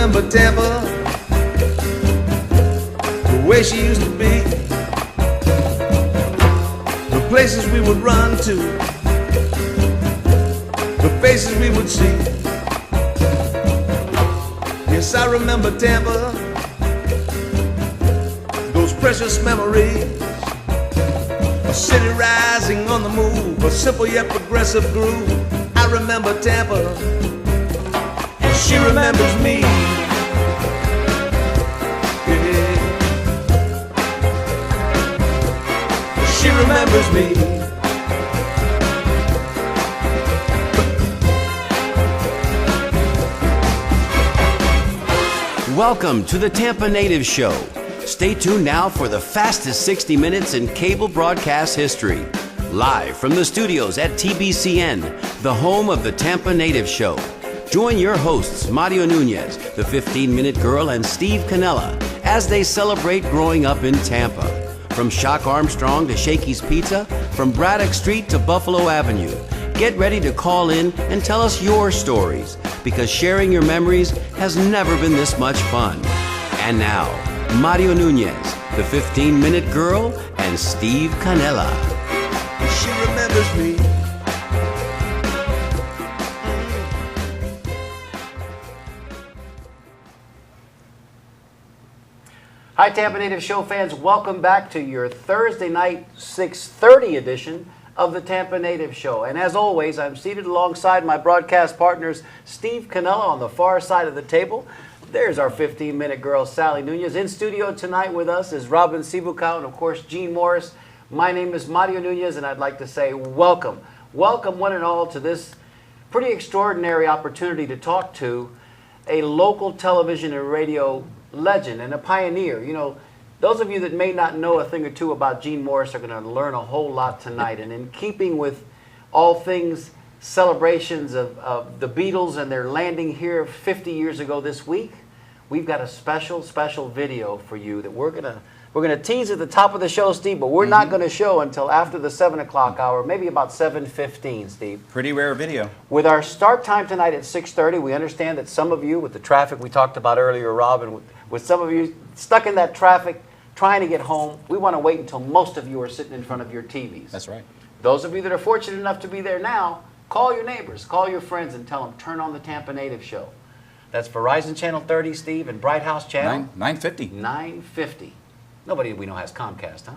remember Tampa, the way she used to be, the places we would run to, the faces we would see. Yes, I remember Tampa, those precious memories. A city rising on the move, a simple yet progressive groove. I remember Tampa, and she remembers me. Yeah. She remembers me. Welcome to the Tampa Native Show. Stay tuned now for the fastest 60 minutes in cable broadcast history. Live from the studios at TBCN, the home of the Tampa Native Show. Join your hosts, Mario Nunez, the 15-Minute Girl, and Steve Canella, as they celebrate growing up in Tampa. From Shock Armstrong to Shakey's Pizza, from Braddock Street to Buffalo Avenue. Get ready to call in and tell us your stories, because sharing your memories has never been this much fun. And now, Mario Nunez, the 15-Minute Girl, and Steve Canella. She remembers me. Hi, Tampa Native Show fans. Welcome back to your Thursday night 6:30 edition of the Tampa Native Show. And as always, I'm seated alongside my broadcast partners, Steve Canella on the far side of the table. There's our 15-Minute Girl, Sally Nunez. In studio tonight with us is Robin Sibukow and, of course, Gene Morris. My name is Mario Nunez, and I'd like to say welcome. Welcome, one and all, to this pretty extraordinary opportunity to talk to a local television and radio legend and a pioneer. You know, those of you that may not know a thing or two about Gene Morris are going to learn a whole lot tonight. And in keeping with all things celebrations of the Beatles and their landing here 50 years ago this week, we've got a special video for you that we're gonna tease at the top of the show, Steve, but we're not going to show until after the 7 o'clock hour, maybe about 7:15, Steve. Pretty rare video. With our start time tonight at 6:30, we understand that some of you, with the traffic we talked about earlier, Rob, and with some of you stuck in that traffic trying to get home, we want to wait until most of you are sitting in front of your TVs. That's right. Those of you that are fortunate enough to be there now, call your neighbors, call your friends, and tell them, turn on the Tampa Native Show. That's Verizon Channel 30, Steve, and Bright House Channel 950. 950. Nobody we know has Comcast, huh?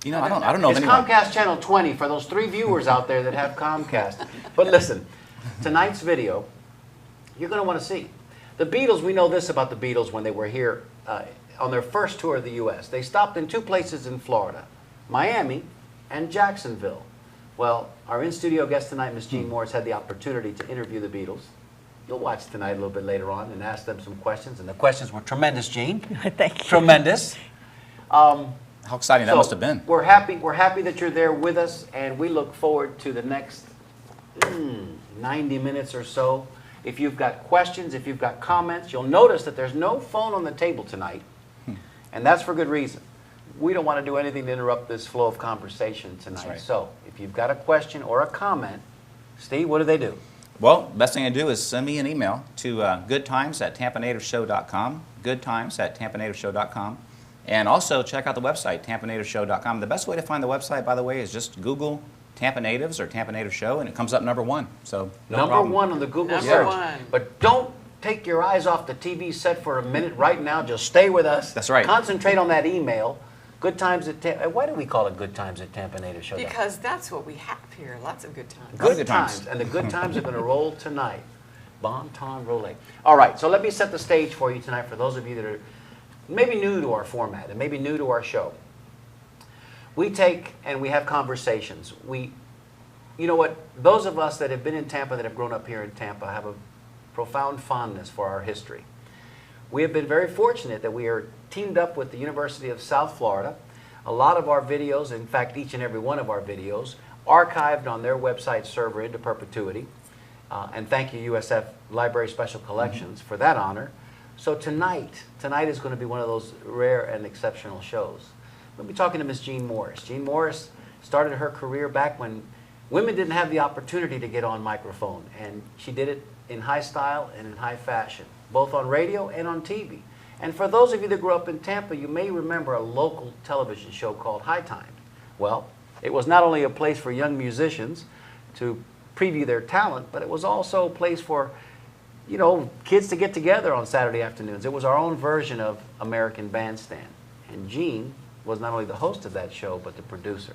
You know, I don't know It's of anyone. Comcast Channel 20 for those 3 viewers out there that have Comcast. But listen, tonight's video, you're going to want to see. The Beatles, we know this about the Beatles when they were here on their first tour of the U.S. They stopped in 2 places in Florida, Miami and Jacksonville. Well, our in-studio guest tonight, Miss Gene Morris, had the opportunity to interview the Beatles. You'll watch tonight a little bit later on and ask them some questions. And the questions were tremendous, Gene. Thank you. Tremendous. How exciting that must have been. We're happy that you're there with us, and we look forward to the next 90 minutes or so. If you've got questions, if you've got comments, you'll notice that there's no phone on the table tonight, and that's for good reason. We don't want to do anything to interrupt this flow of conversation tonight. That's right. So if you've got a question or a comment, Steve, what do they do? Well, best thing to do is send me an email to goodtimes@tampanativeshow.com, goodtimes@tampanativeshow.com, and also check out the website, tampanativeshow.com. The best way to find the website, by the way, is just Google Tampa Natives or Tampa Native Show, and it comes up number 1. So Number problem. 1 on the Google Number search. 1. But don't take your eyes off the TV set for a minute right now. Just stay with us. That's right. Concentrate on that email. Good Times at Tampa. Why do we call it Good Times at Tampa Native Show? Because that's what we have here. Lots of good times. Good Good times. times. And the good times are going to roll tonight. Bon ton roulé. All right, so let me set the stage for you tonight for those of you that are maybe new to our format and maybe new to our show. We take and we have conversations. You know what? Those of us that have been in Tampa, that have grown up here in Tampa, have a profound fondness for our history. We have been very fortunate that we are teamed up with the University of South Florida. A lot of our videos, in fact, each and every one of our videos, archived on their website server into perpetuity. And thank you, USF Library Special Collections, for that honor. So tonight is going to be one of those rare and exceptional shows. We'll be talking to Miss Gene Morris. Gene Morris started her career back when women didn't have the opportunity to get on microphone, and she did it in high style and in high fashion. both on radio and on TV. And for those of you that grew up in Tampa, you may remember a local television show called High Time. Well, it was not only a place for young musicians to preview their talent, but it was also a place for, you know, kids to get together on Saturday afternoons. It was our own version of American Bandstand. And Gene was not only the host of that show, but the producer.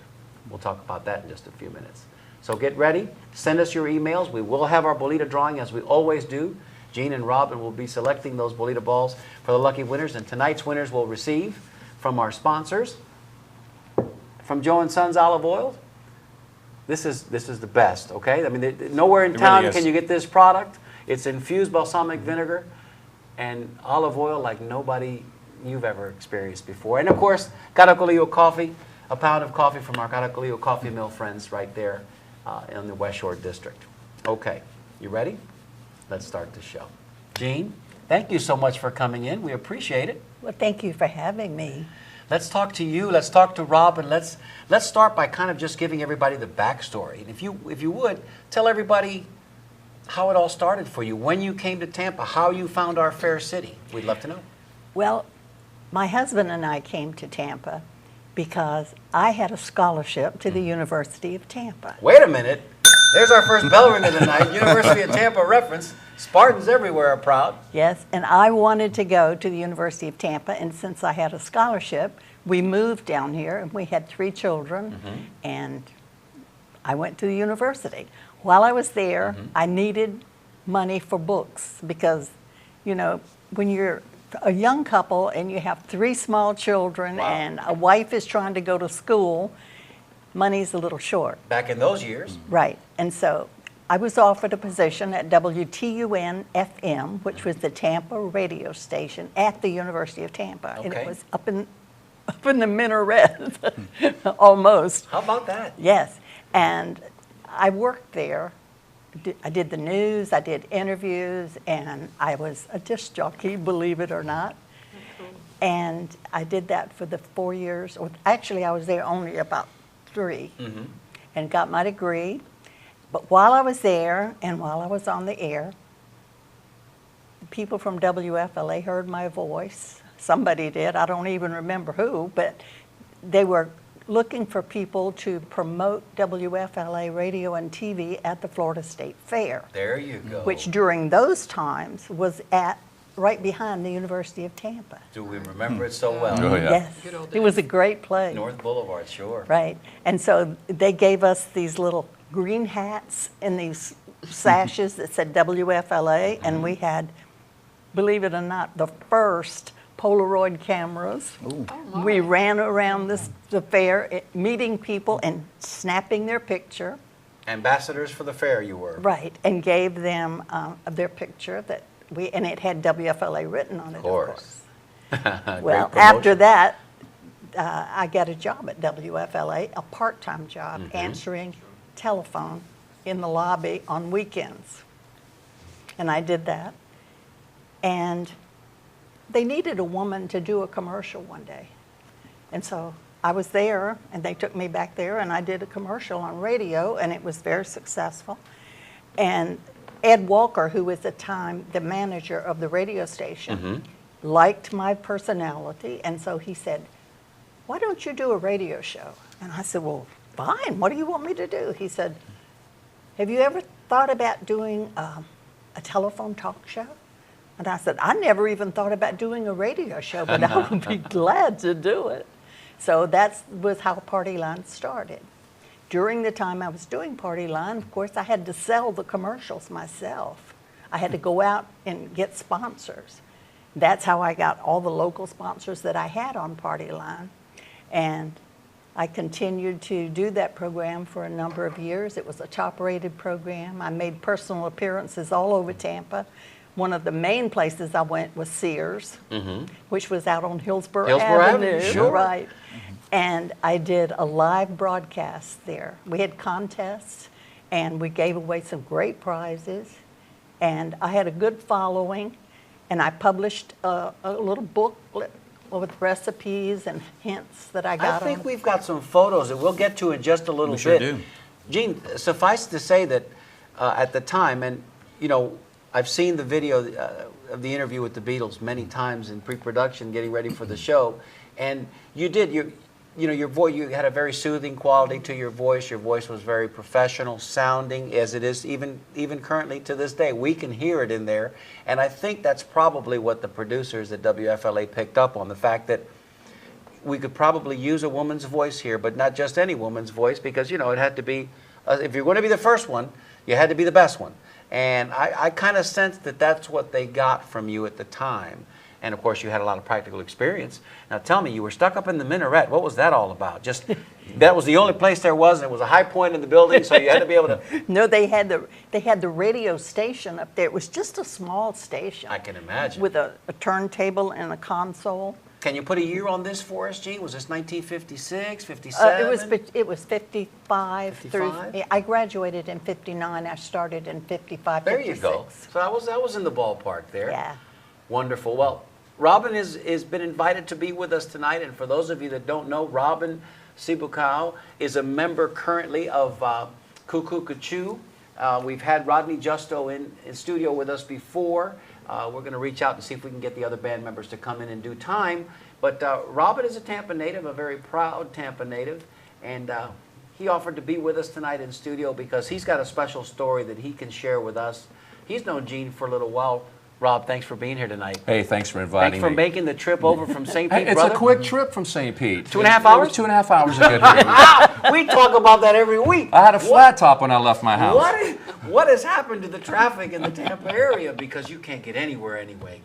We'll talk about that in just a few minutes. So get ready, send us your emails. We will have our bolita drawing as we always do. Gene and Robin will be selecting those bolita balls for the lucky winners, and tonight's winners will receive from our sponsors, from Joe & Sons Olive Oil. This is the best, okay? I mean, nowhere in town really can you get this product. It's infused balsamic vinegar and olive oil like nobody you've ever experienced before. And of course, Caracolillo coffee, a pound of coffee from our Caracolillo coffee mill friends right there in the West Shore District. Okay, you ready? Let's start the show. Gene, thank you so much for coming in. We appreciate it. Well, thank you for having me. Let's talk to you. Let's talk to Rob, and let's start by kind of just giving everybody the backstory. And if you would, tell everybody how it all started for you, when you came to Tampa, how you found our fair city. We'd love to know. Well, my husband and I came to Tampa because I had a scholarship to the University of Tampa. Wait a minute. There's our first bell ringer tonight. University of Tampa reference. Spartans everywhere are proud. Yes, and I wanted to go to the University of Tampa, and since I had a scholarship, we moved down here, and we had 3 children, and I went to the university. While I was there, I needed money for books because, you know, when you're a young couple and you have 3 small children and a wife is trying to go to school, money's a little short. Back in those years. Right. And so I was offered a position at WTUN-FM, which was the Tampa radio station at the University of Tampa. And Okay. it was up in the minaret, almost. How about that? Yes. And I worked there. I did the news, I did interviews, and I was a disc jockey, believe it or not. And I did that for the 4 years. Or actually, I was there only about 3 and got my degree. But while I was there and while I was on the air, people from WFLA heard my voice. Somebody did. I don't even remember who, but they were looking for people to promote WFLA radio and TV at the Florida State Fair, There you go. which during those times was at right behind the University of Tampa. Do we remember it so well? Oh, yeah. Yes, Good old it was a great place. North Boulevard, sure. Right, and so they gave us these little green hats and these sashes that said WFLA, and we had, believe it or not, the first Polaroid cameras. We ran around the fair, meeting people and snapping their picture. Ambassadors for the fair you were. Right, and gave them their picture and it had WFLA written on it, Of course. Well, Great after promotion. that, I got a job at WFLA, a part-time job, answering telephone in the lobby on weekends. And I did that. And they needed a woman to do a commercial one day. And so I was there, and they took me back there, and I did a commercial on radio, and it was very successful. And Ed Walker, who was at the time the manager of the radio station, liked my personality, and so he said, "Why don't you do a radio show?" And I said, "Well, fine, what do you want me to do?" He said, "Have you ever thought about doing a telephone talk show?" And I said, "I never even thought about doing a radio show, but I would be glad to do it." So that was how Party Line started. During the time I was doing Party Line, of course, I had to sell the commercials myself. I had to go out and get sponsors. That's how I got all the local sponsors that I had on Party Line. And I continued to do that program for a number of years. It was a top-rated program. I made personal appearances all over Tampa. One of the main places I went was Sears, which was out on Hillsborough Avenue. sure. Right. And I did a live broadcast there. We had contests, and we gave away some great prizes. And I had a good following, and I published a little booklet with recipes and hints that I got I think on. we've got some photos that we'll get to in just a little We sure bit. do. Gene, suffice to say that at the time, and you know, I've seen the video of the interview with the Beatles many times in pre-production, getting ready for the show, and you did your voice. You had a very soothing quality to your voice. Your voice was very professional sounding, as it is even currently to this day. We can hear it in there, and I think that's probably what the producers at WFLA picked up on, the fact that we could probably use a woman's voice here, but not just any woman's voice, because it had to be. If you're going to be the first one, you had to be the best one. And I kind of sensed that that's what they got from you at the time. And of course, you had a lot of practical experience. Now tell me, you were stuck up in the minaret. What was that all about? Just that was the only place there was, and it was a high point in the building, so you had to be able to. No, they had the radio station up there. It was just a small station. I can imagine. With a turntable and a console. Can you put a year on this for us, Gene? Was this 1956, 57? It was 55 through. 55? I graduated in 59. I started in 55. There 56. you go. So that was in the ballpark there. Yeah. Wonderful. Well, Robin has been invited to be with us tonight, and for those of you that don't know, Robin Sibukau is a member currently of Cuckoo Cachoo. We've had Rodney Justo in studio with us before. We're going to reach out and see if we can get the other band members to come in due time. But Robin is a Tampa native, a very proud Tampa native, and he offered to be with us tonight in studio because he's got a special story that he can share with us. He's known Gene for a little while. Rob, thanks for being here tonight. Hey, thanks for inviting Thanks for me. making the trip over from St. Pete, It's brother. a quick trip from St. Pete. 2.5 hours? It was 2.5 hours to get here. We talk about that every week. I had a flat top when I left my house. What has happened to the traffic in the Tampa area? Because you can't get anywhere anyway.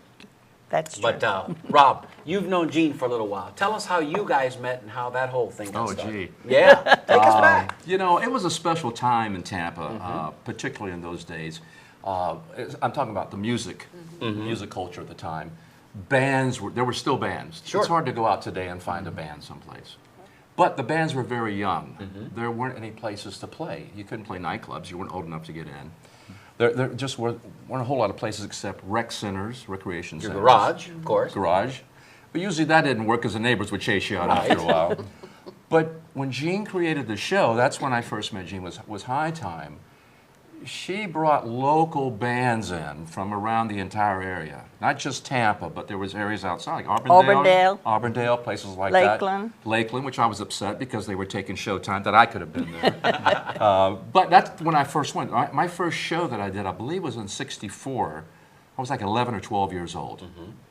That's true. But Rob, you've known Gene for a little while. Tell us how you guys met and how that whole thing got started. gee. Yeah, take us back. It was a special time in Tampa, particularly in those days. I'm talking about the music culture at the time. There were still bands. Sure. It's hard to go out today and find a band someplace. But the bands were very young. There weren't any places to play. You couldn't play nightclubs. You weren't old enough to get in. There just weren't a whole lot of places except rec centers, recreation Your centers. garage, of course. Garage. But usually that didn't work because the neighbors would chase you out after a while. But when Gene created the show, that's when I first met Gene, was High Time. She brought local bands in from around the entire area. Not just Tampa, but there was areas outside, like Auburndale, places like Lakeland. that. Lakeland, which I was upset because they were taking showtime that I could have been there. But that's when I first went. My first show that I did, I believe, was in '64. I was like 11 or 12 years old.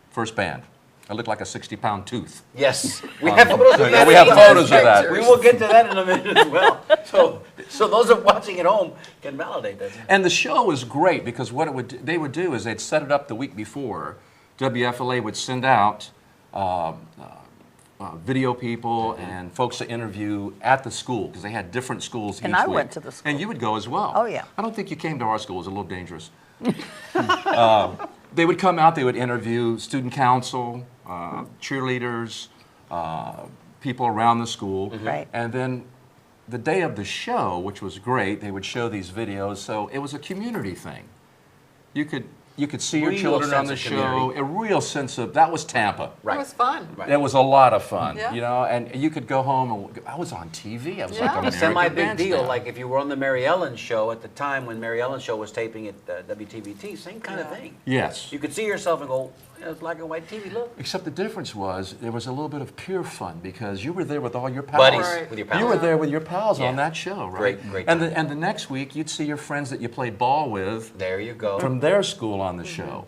First band. I looked like a 60-pound tooth. Yes, we have photos of that. We have photos of that. We will get to that in a minute as well. So those of watching at home can validate that. And the show was great because what they would do is they'd set it up the week before. WFLA would send out video people and folks to interview at the school because they had different schools each And I week. went to the school. And you would go as well. Oh, yeah. I don't think you came to our school. It was a little dangerous. They would come out, they would interview student council, cheerleaders, people around the school. Right. And then the day of the show, which was great, they would show these videos. So it was a community thing. You could see your Real children on sense the of show. community. A real sense of, that was Tampa. Right. It was fun. Right. It was a lot of fun, Yeah. and you could go home and I was on TV. I was Yeah. like A American semi-big Dance deal, now. like if you were on the Mary Ellen show at the time when Mary Ellen show was taping at WTVT, same kind of thing. Yes. You could see yourself and go, it's black and white TV, look. Except the difference was there was a little bit of pure fun because you were there with all your pals. Buddies Right. with your pals. You were there with your pals Yeah. on that show, right? Great And time. the next week you'd see your friends that you played ball with There you go. from their school on the show.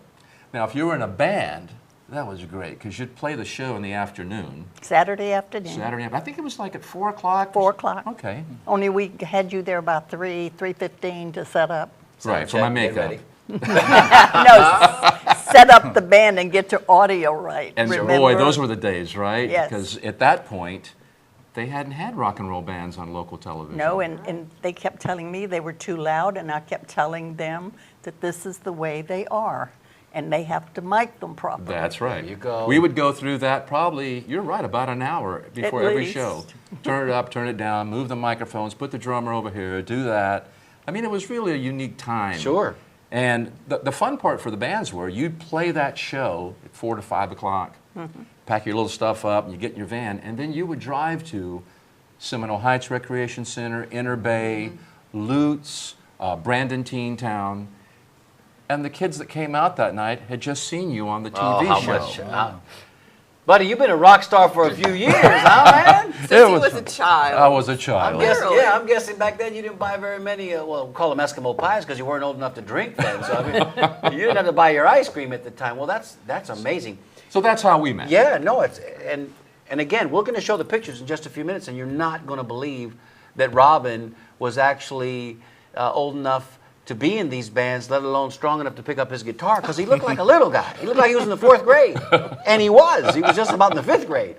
Now, if you were in a band, that was great because you'd play the show in the afternoon, Saturday afternoon. Saturday. I think it was like at 4 o'clock. 4 o'clock. Okay. Only we had you there about 3:15 to set up. Right, for my Check, get makeup. ready. No, set up the band and get your audio right. And remember? boy, those were the days, right? Yes. Because at that point, they hadn't had rock and roll bands on local television. No, and they kept telling me they were too loud, and I kept telling them that this is the way they are, and they have to mic them properly. That's right. There you go. We would go through that probably, you're right, about an hour before At every least. show. Turn it up, turn it down, move the microphones, put the drummer over here, do that. I mean, it was really a unique time. Sure. And the fun part for the bands were you'd play that show at 4 to 5 o'clock, pack your little stuff up, and you get in your van, and then you would drive to Seminole Heights Recreation Center, Inner Bay, Lutz, Brandon Teen Town, and the kids that came out that night had just seen you on the TV Oh, how show. much? Buddy, you've been a rock star for a few years, huh, man? Since he was a child. I was a child. Really? Yeah, I'm guessing back then you didn't buy very many, well, we call them Eskimo pies because you weren't old enough to drink then. So, I mean, you didn't have to buy your ice cream at the time. Well, that's amazing. So that's how we met. Yeah, no, and again, we're going to show the pictures in just a few minutes, and you're not going to believe that Robin was actually old enough to be in these bands, let alone strong enough to pick up his guitar, because he looked like a little guy. He looked like he was in the 4th grade. And he was. He was just about in the 5th grade.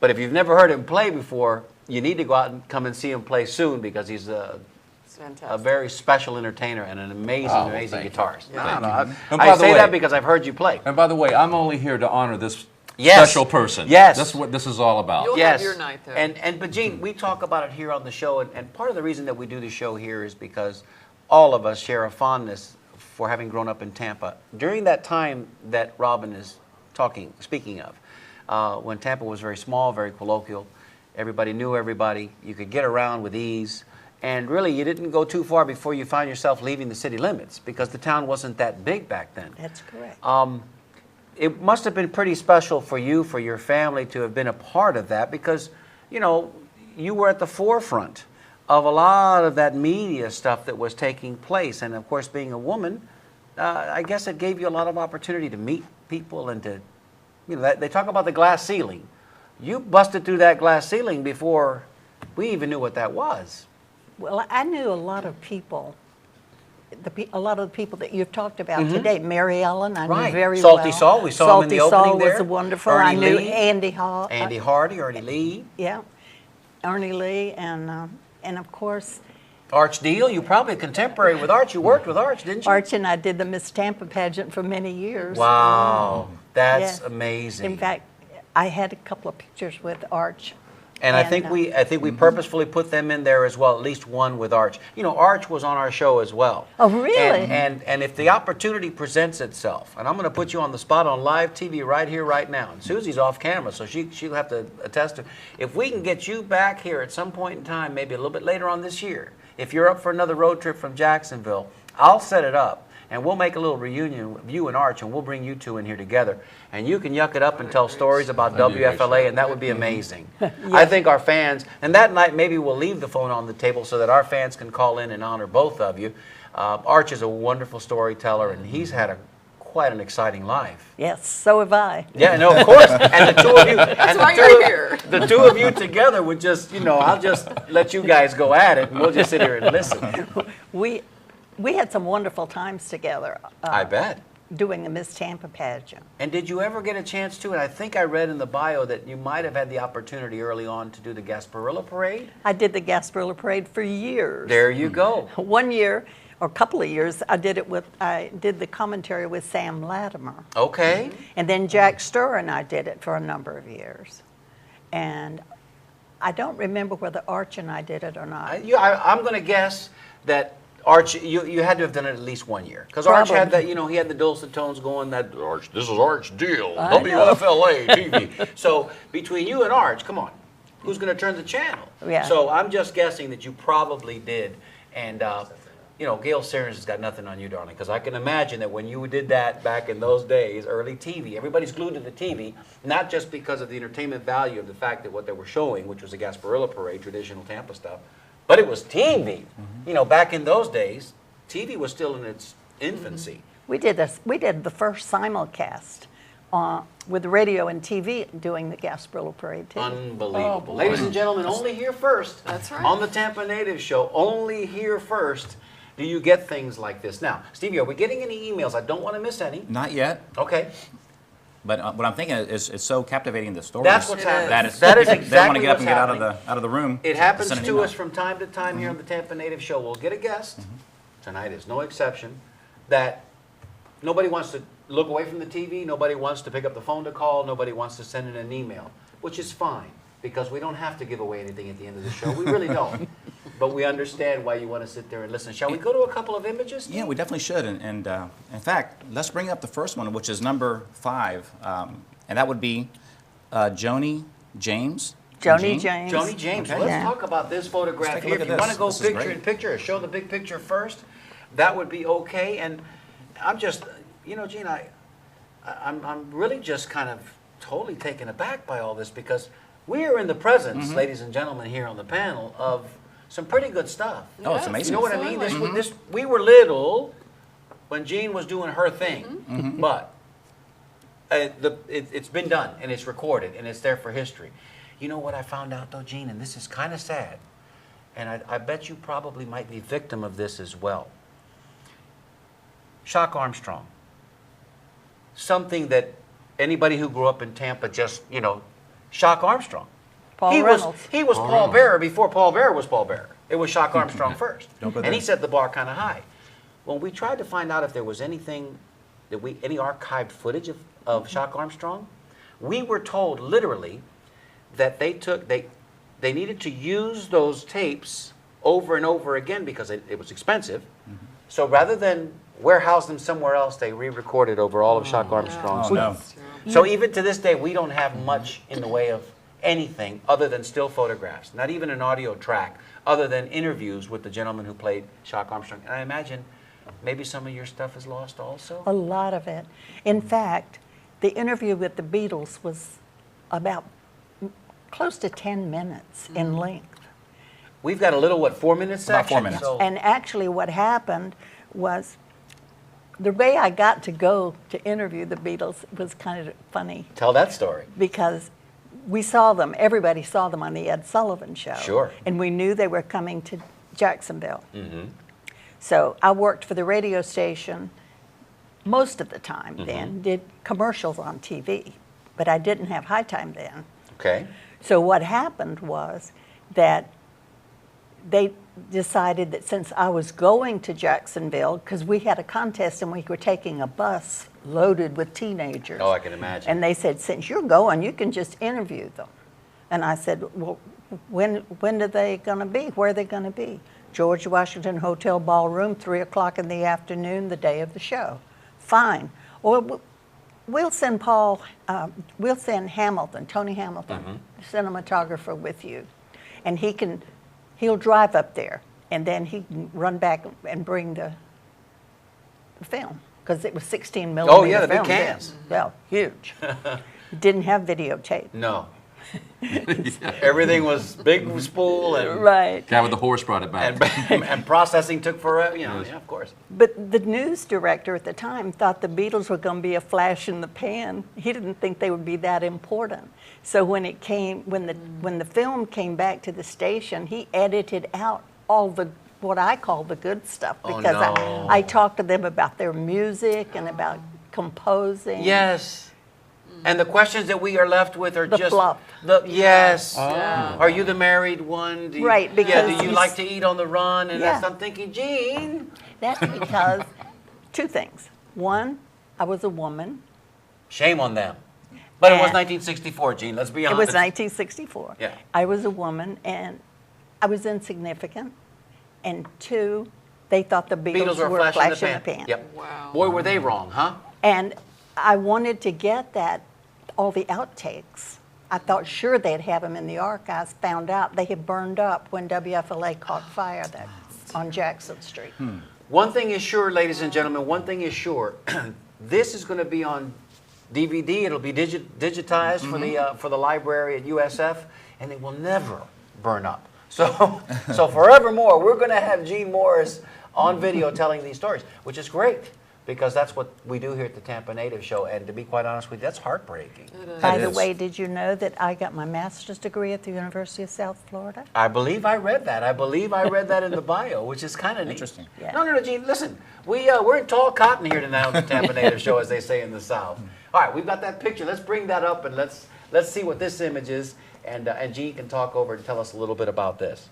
But if you've never heard him play before, you need to go out and come and see him play soon, because he's a very special entertainer and an amazing guitarist. I say that because I've heard you play. And by the way, I'm only here to honor this Yes. special person. Yes. That's what this is all about. You'll have your night, though. But Gene, we talk about it here on the show, and part of the reason that we do the show here is because all of us share a fondness for having grown up in Tampa. During that time that Robin is speaking of, when Tampa was very small, very colloquial, everybody knew everybody, you could get around with ease, and really you didn't go too far before you found yourself leaving the city limits, because the town wasn't that big back then. That's correct. It must have been pretty special for you, for your family, to have been a part of that, because, you know, you were at the forefront of a lot of that media stuff that was taking place. And of course, being a woman, I guess it gave you a lot of opportunity to meet people and to, you know, they talk about the glass ceiling. You busted through that glass ceiling before we even knew what that was. Well, I knew a lot of people, a lot of the people that you've talked about today. Mary Ellen, I knew very well. Salty Saul, we saw him in the opening there. Salty Saul was wonderful. Ernie I knew Lee. Andy Hall. Andy Hardy, Ernie Lee. Yeah, Ernie Lee, and of course, Arch Deal, you probably contemporary with Arch. You worked with Arch, didn't you? Arch and I did the Miss Tampa pageant for many years. Wow, that's Yeah. amazing. In fact, I had a couple of pictures with Arch. And I think we purposefully put them in there as well, at least one with Arch. You know, Arch was on our show as well. Oh, really? And if the opportunity presents itself, and I'm going to put you on the spot on live TV right here, right now. And Susie's off camera, so she'll have to attest to. If we can get you back here at some point in time, maybe a little bit later on this year, if you're up for another road trip from Jacksonville, I'll set it up. And we'll make a little reunion of you and Arch, and we'll bring you two in here together. And you can yuck it up and tell stories about WFLA, and that would be amazing. I think our fans, and that night maybe we'll leave the phone on the table so that our fans can call in and honor both of you. Arch is a wonderful storyteller, and he's had quite an exciting life. Yes, so have I. Yeah, no, of course. And the two of you, That's why you're here. The two of you together would just, you know, I'll just let you guys go at it, and we'll just sit here and listen. We had some wonderful times together. I bet. Doing the Miss Tampa pageant. And did you ever get a chance to? And I think I read in the bio that you might have had the opportunity early on to do the Gasparilla Parade. I did the Gasparilla Parade for years. There you go. One year, or a couple of years, I did the commentary with Sam Latimer. Okay. And then Jack Sturr and I did it for a number of years. And I don't remember whether Arch and I did it or not. I'm going to guess that Arch, you had to have done it at least 1 year. Because Arch had that, you know, he had the dulcet tones going, that Arch, this is Arch Deal, WFLA TV. So between you and Arch, come on, who's going to turn the channel? Yeah. So I'm just guessing that you probably did. And, you know, Gail Sarins has got nothing on you, darling, because I can imagine that when you did that back in those days, early TV, everybody's glued to the TV, not just because of the entertainment value of the fact that what they were showing, which was the Gasparilla Parade, traditional Tampa stuff, but it was TV. You know, back in those days, TV was still in its infancy. We did the first simulcast with radio and TV doing the Gasparilla Parade too. Unbelievable. Ladies and gentlemen, only here first. That's right. On the Tampa Native Show, only here first do you get things like this. Now, Stevie, are we getting any emails? I don't want to miss any. Not yet. Okay. But what I'm thinking is it's so captivating, the stories. That's what's happening. That is That is they want to exactly get up what's and get happening. out of the room. It happens send an to email. us from time to time here on the Tampa Native Show. We'll get a guest, tonight is no exception, that nobody wants to look away from the TV, nobody wants to pick up the phone to call, nobody wants to send in an email, which is fine, because we don't have to give away anything at the end of the show. We really don't. But we understand why you want to sit there and listen. Shall we go to a couple of images, Steve? Yeah, we definitely should. And in fact, let's bring up the first one, which is number 5. And that would be Joni James. Joni James. Joni James. Okay. Let's Yeah. talk about this photograph Let's take a here. look If at you want this. to go This is picture great. in picture or show the big picture first, that would be okay. And I'm just, you know, Gene, I'm really just kind of totally taken aback by all this because we are in the presence, ladies and gentlemen, here on the panel of some pretty good stuff. Oh, it's Yes, amazing. You know what I mean? absolutely. We were little when Jean was doing her thing, but it's been done and it's recorded and it's there for history. You know what I found out though, Jean, and this is kind of sad, and I bet you probably might be victim of this as well. Shock Armstrong. Something that anybody who grew up in Tampa just, you know, Shock Armstrong. Paul he Reynolds. he was Paul Bearer before Paul Bearer was Paul Bearer. It was Shock Armstrong first. Don't go And he there. set the bar kind of high. When we tried to find out if there was any archived footage of Shock Armstrong, we were told literally that they needed to use those tapes over and over again because it was expensive. So rather than warehouse them somewhere else, they re-recorded over all of Shock Armstrong's Oh, no. stuff. So even to this day, we don't have much in the way of anything other than still photographs, not even an audio track, other than interviews with the gentleman who played Shock Armstrong. And I imagine maybe some of your stuff is lost also? A lot of it. In fact, the interview with the Beatles was about close to 10 minutes in length. We've got a little, 4-minute section? About 4 minutes. So, And actually what happened was the way I got to go to interview the Beatles was kind of funny tell that story. because we saw them, everybody saw them on the Ed Sullivan Show. Sure. And we knew they were coming to Jacksonville. So I worked for the radio station most of the time then, did commercials on TV, but I didn't have high time then. Okay. So what happened was that they decided that since I was going to Jacksonville, because we had a contest and we were taking a bus loaded with teenagers. Oh, I can imagine. And they said, since you're going, you can just interview them. And I said, well, when are they going to be? Where are they going to be? George Washington Hotel Ballroom, 3 o'clock in the afternoon, the day of the show. Fine. Well, we'll send we'll send Hamilton, Tony Hamilton, cinematographer with you. And he'll drive up there, and then he can run back and bring the film, because it was 16 millimeter Oh, yeah, the big film then. cans. Well, huge. Didn't have videotape. No. Everything was big spool and, Right. Guy with the horse brought it back. and processing took forever, you know, yeah, of course. But the news director at the time thought the Beatles were going to be a flash in the pan. He didn't think they would be that important. So when the film came back to the station, he edited out all the what I call the good stuff, Oh, because no. I talked to them about their music and about composing. Yes. And the questions that we are left with are The just fluff. Yes. Yeah. Are you the married one? Do you, Right, because do you you like to eat on the run? And Yeah. I'm thinking, Gene. That's because two things. One, I was a woman. Shame on them. But it was And- 1964, Gene. Let's be It honest. was 1964. Yeah. I was a woman, and I was insignificant. And two, they thought the Beatles, Beatles were were a flash in the pan. pan. Yep. Wow. Boy, were they wrong, huh? And I wanted to get all the outtakes. I thought sure they'd have them in the archives. Found out they had burned up when WFLA caught fire on Jackson Street. One thing is sure, ladies and gentlemen, one thing is sure. This is going to be on DVD. It'll be digitized for the library at USF, and it will never burn up. So forevermore, we're going to have Gene Morris on video telling these stories, which is great, because that's what we do here at the Tampa Native Show. And to be quite honest with you, that's heartbreaking. By It the is. way, did you know that I got my master's degree at the University of South Florida? I believe I read that. I believe I read that in the bio, which is kind of neat. Interesting. Yeah. No, Gene, listen. We're in tall cotton here tonight on the Tampa Native Show, as they say in the South. All right, we've got that picture. Let's bring that up and let's see what this image is. And Gene can talk over and tell us a little bit about this.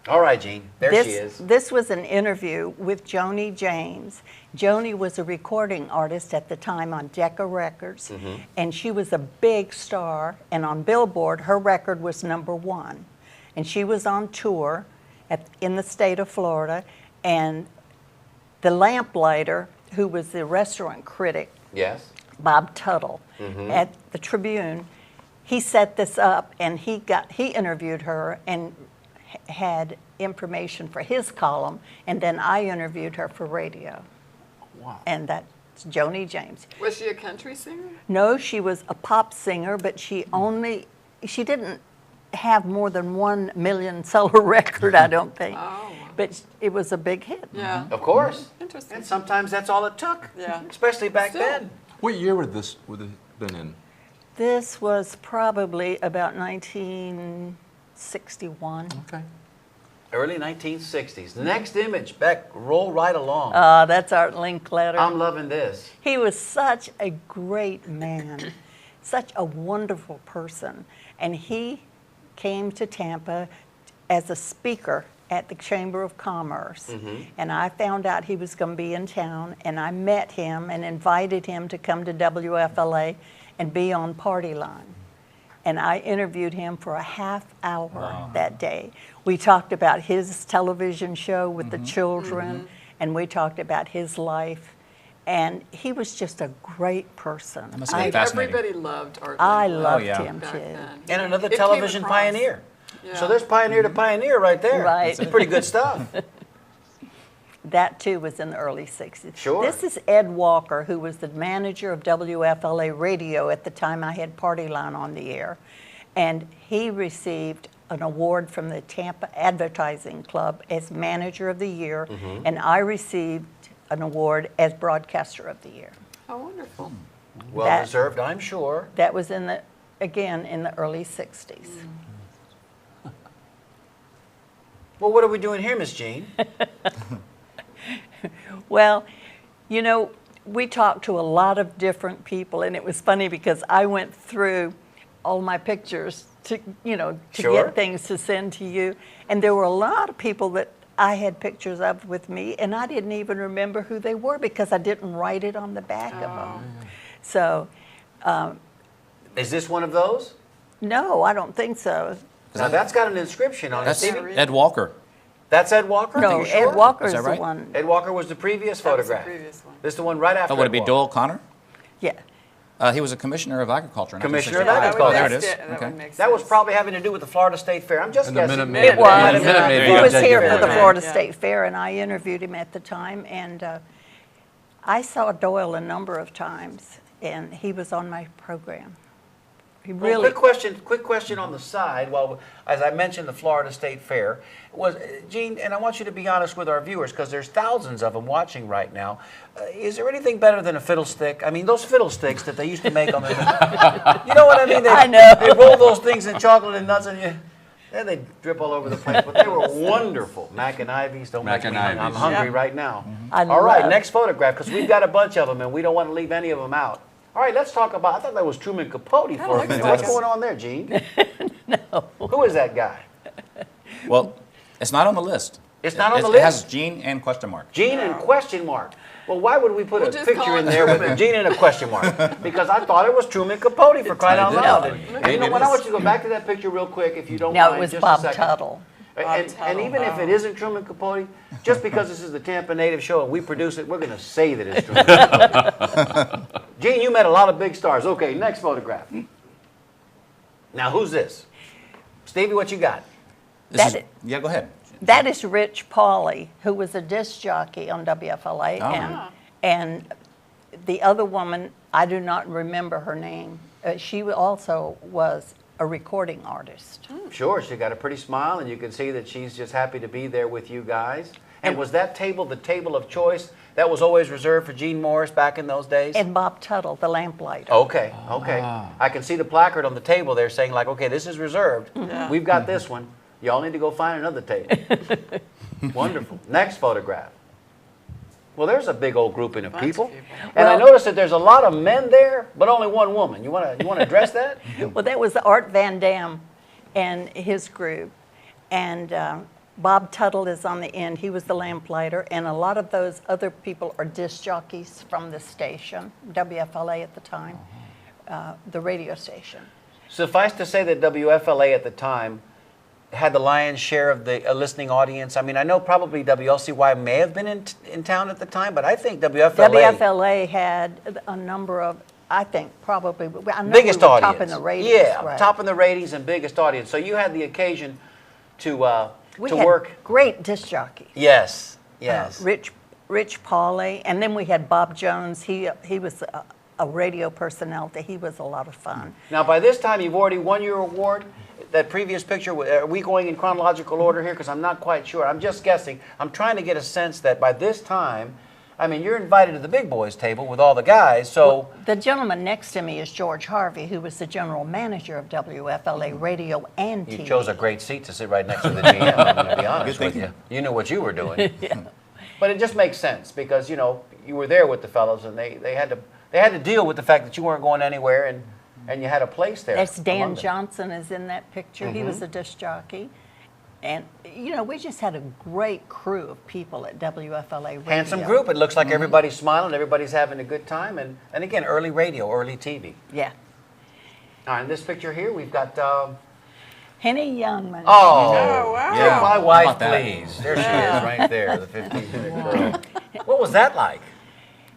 All right, Gene. There she is. This was an interview with Joni James. Joni was a recording artist at the time on Decca Records, and she was a big star. And on Billboard, her record was #1. And she was on tour in the state of Florida, and the lamplighter, who was the restaurant critic, Yes. Bob Tuttle, at the Tribune, he set this up, and he interviewed her and had information for his column, and then I interviewed her for radio. Wow. And that's Joni James. Was she a country singer? No, she was a pop singer, but she didn't have more than 1 million seller record, I don't think. Oh. But it was a big hit. Yeah. Of course. Interesting. And sometimes that's all it took. Yeah. Especially back Still. then. What year would it been in? This was probably about 1961. Okay. Early 1960s. Next image, Beck, roll right along. That's Art Linkletter. I'm loving this. He was such a great man, such a wonderful person. And he came to Tampa as a speaker at the Chamber of Commerce. And I found out he was going to be in town, and I met him and invited him to come to WFLA and be on Party Line. And I interviewed him for a half hour that day. We talked about his television show with the children, and we talked about his life. And he was just a great person. That must have been fascinating. Everybody loved Art I Linkletter loved yeah. him back too. then. And another It came television across. pioneer. Yeah. So there's pioneer to pioneer right there. Right. It's pretty good stuff. That too was in the early 60s. Sure. This is Ed Walker, who was the manager of WFLA radio at the time I had Party Line on the air. And he received an award from the Tampa Advertising Club as Manager of the Year, and I received an award as Broadcaster of the Year. How wonderful. Well deserved, I'm sure. That was in the early 60s. Well, what are we doing here, Miss Jean? Well, you know, we talked to a lot of different people, and it was funny because I went through all my pictures to Sure. get things to send to you, and there were a lot of people that I had pictures of with me, and I didn't even remember who they were because I didn't write it on the back of them. So, Is this one of those? no, I don't think so. Now that's got an inscription on it, That's Stevie. Ed Walker. That's Ed Walker? No, Are you sure? Ed Walker Is is that the right? one. Ed Walker was the previous That was the photograph. previous one. This is the one right after Oh, would it Ed be Walker. Doyle Connor? Yeah. He was a commissioner of agriculture. in Commissioner of 1964. agriculture. Oh, there it is. That Okay. would make That was sense. probably having to do with the Florida State Fair. I'm just And the guessing. Minute Maybe It was. might have been Maybe He you was did here get for the that. Florida Yeah. State Fair, and I interviewed him at the time. And I saw Doyle a number of times, and he was on my program. He Well, really. quick question on the side. Well, as I mentioned, the Florida State Fair was Gene, and I want you to be honest with our viewers because there's thousands of them watching right now. Is there anything better than a fiddlestick? I mean, those fiddlesticks that they used to make on the, you know what I mean? They, I know. They roll those things in chocolate and nuts, and then they drip all over the place. But they were wonderful. Mac and Ivies. Don't Mac make and me. I'm Ivies. hungry Yeah. right now. I All right, love- next photograph because we've got a bunch of them and we don't want to leave any of them out. All right, let's talk about. I thought that was Truman Capote for a looks minute. like What's it. going on there, Gene? No. Who is that guy? Well, it's not on the list. It's not on the It list? has Gene and question mark. Gene and question mark. Well, why would we put We'll a just picture call in it there with a Truman. Gene and a question mark? Because I thought it was Truman Capote for crying out did. loud. No. And you Maybe know it what? I is. want you to go back to that picture real quick if you don't No, mind. it was just Bob a second. Tuttle. And Tuttle, even if wow. it isn't Truman Capote, just because this is the Tampa Native Show and we produce it, we're going to say that it's Truman Capote. Gene, you met a lot of big stars. Okay, next photograph. Now, who's this? Stevie, what you got? This That is- yeah, go ahead. That is Rich Pauley, who was a disc jockey on WFLA. Oh. And the other woman, I do not remember her name. She also was a recording artist. Sure, she got a pretty smile, and you can see that she's just happy to be there with you guys. And was that table the table of choice that was always reserved for Gene Morris back in those days? And Bob Tuttle, the lamplighter. Okay, okay. I can see the placard on the table there saying like, okay, this is reserved. Yeah. We've got this one. Y'all need to go find another table. Wonderful. Next photograph. Well, there's a big old grouping of Bunch of people. people. And I Well- noticed that there's a lot of men there, but only one woman. You want to address that? Well, that was Art Van Dam and his group. And Bob Tuttle is on the end. He was the lamplighter. And a lot of those other people are disc jockeys from the station, WFLA at the time, the radio station. Suffice to say that WFLA at the time had the lion's share of the listening audience. I mean, I know probably WLCY may have been in town at the time, but I think WFLA had a number of, I think, probably, I know biggest we were audience. topping the ratings. Yeah, right. topping the ratings and biggest audience. So you had the occasion to We to had work. great disc jockeys. Yes, yes. Rich Rich Pauley, and then we had Bob Jones. He was a radio personality. He was a lot of fun. Now, by this time, you've already won your award. That previous picture, are we going in chronological order here? Because I'm not quite sure. I'm just guessing. I'm trying to get a sense that by this time, I mean, you're invited to the big boys table with all the guys, so... The gentleman next to me is George Harvey, who was the general manager of WFLA Radio and TV. You chose a great seat to sit right next to the GM, I'm going to be honest with you. You knew what you were doing. Yeah. But it just makes sense because, you know, you were there with the fellows and they had to deal with the fact that you weren't going anywhere and you had a place there. That's Dan among them. Johnson is in that picture. He was a disc jockey. And, you know, we just had a great crew of people at WFLA Radio. Handsome group. It looks like everybody's smiling, everybody's having a good time. And again, early radio, early TV. Yeah. All right, in this picture here, we've got... Henny Youngman. Oh, wow. Yeah, my How wife, about that? please. There she is, right there, the 15-minute girl. What was that like?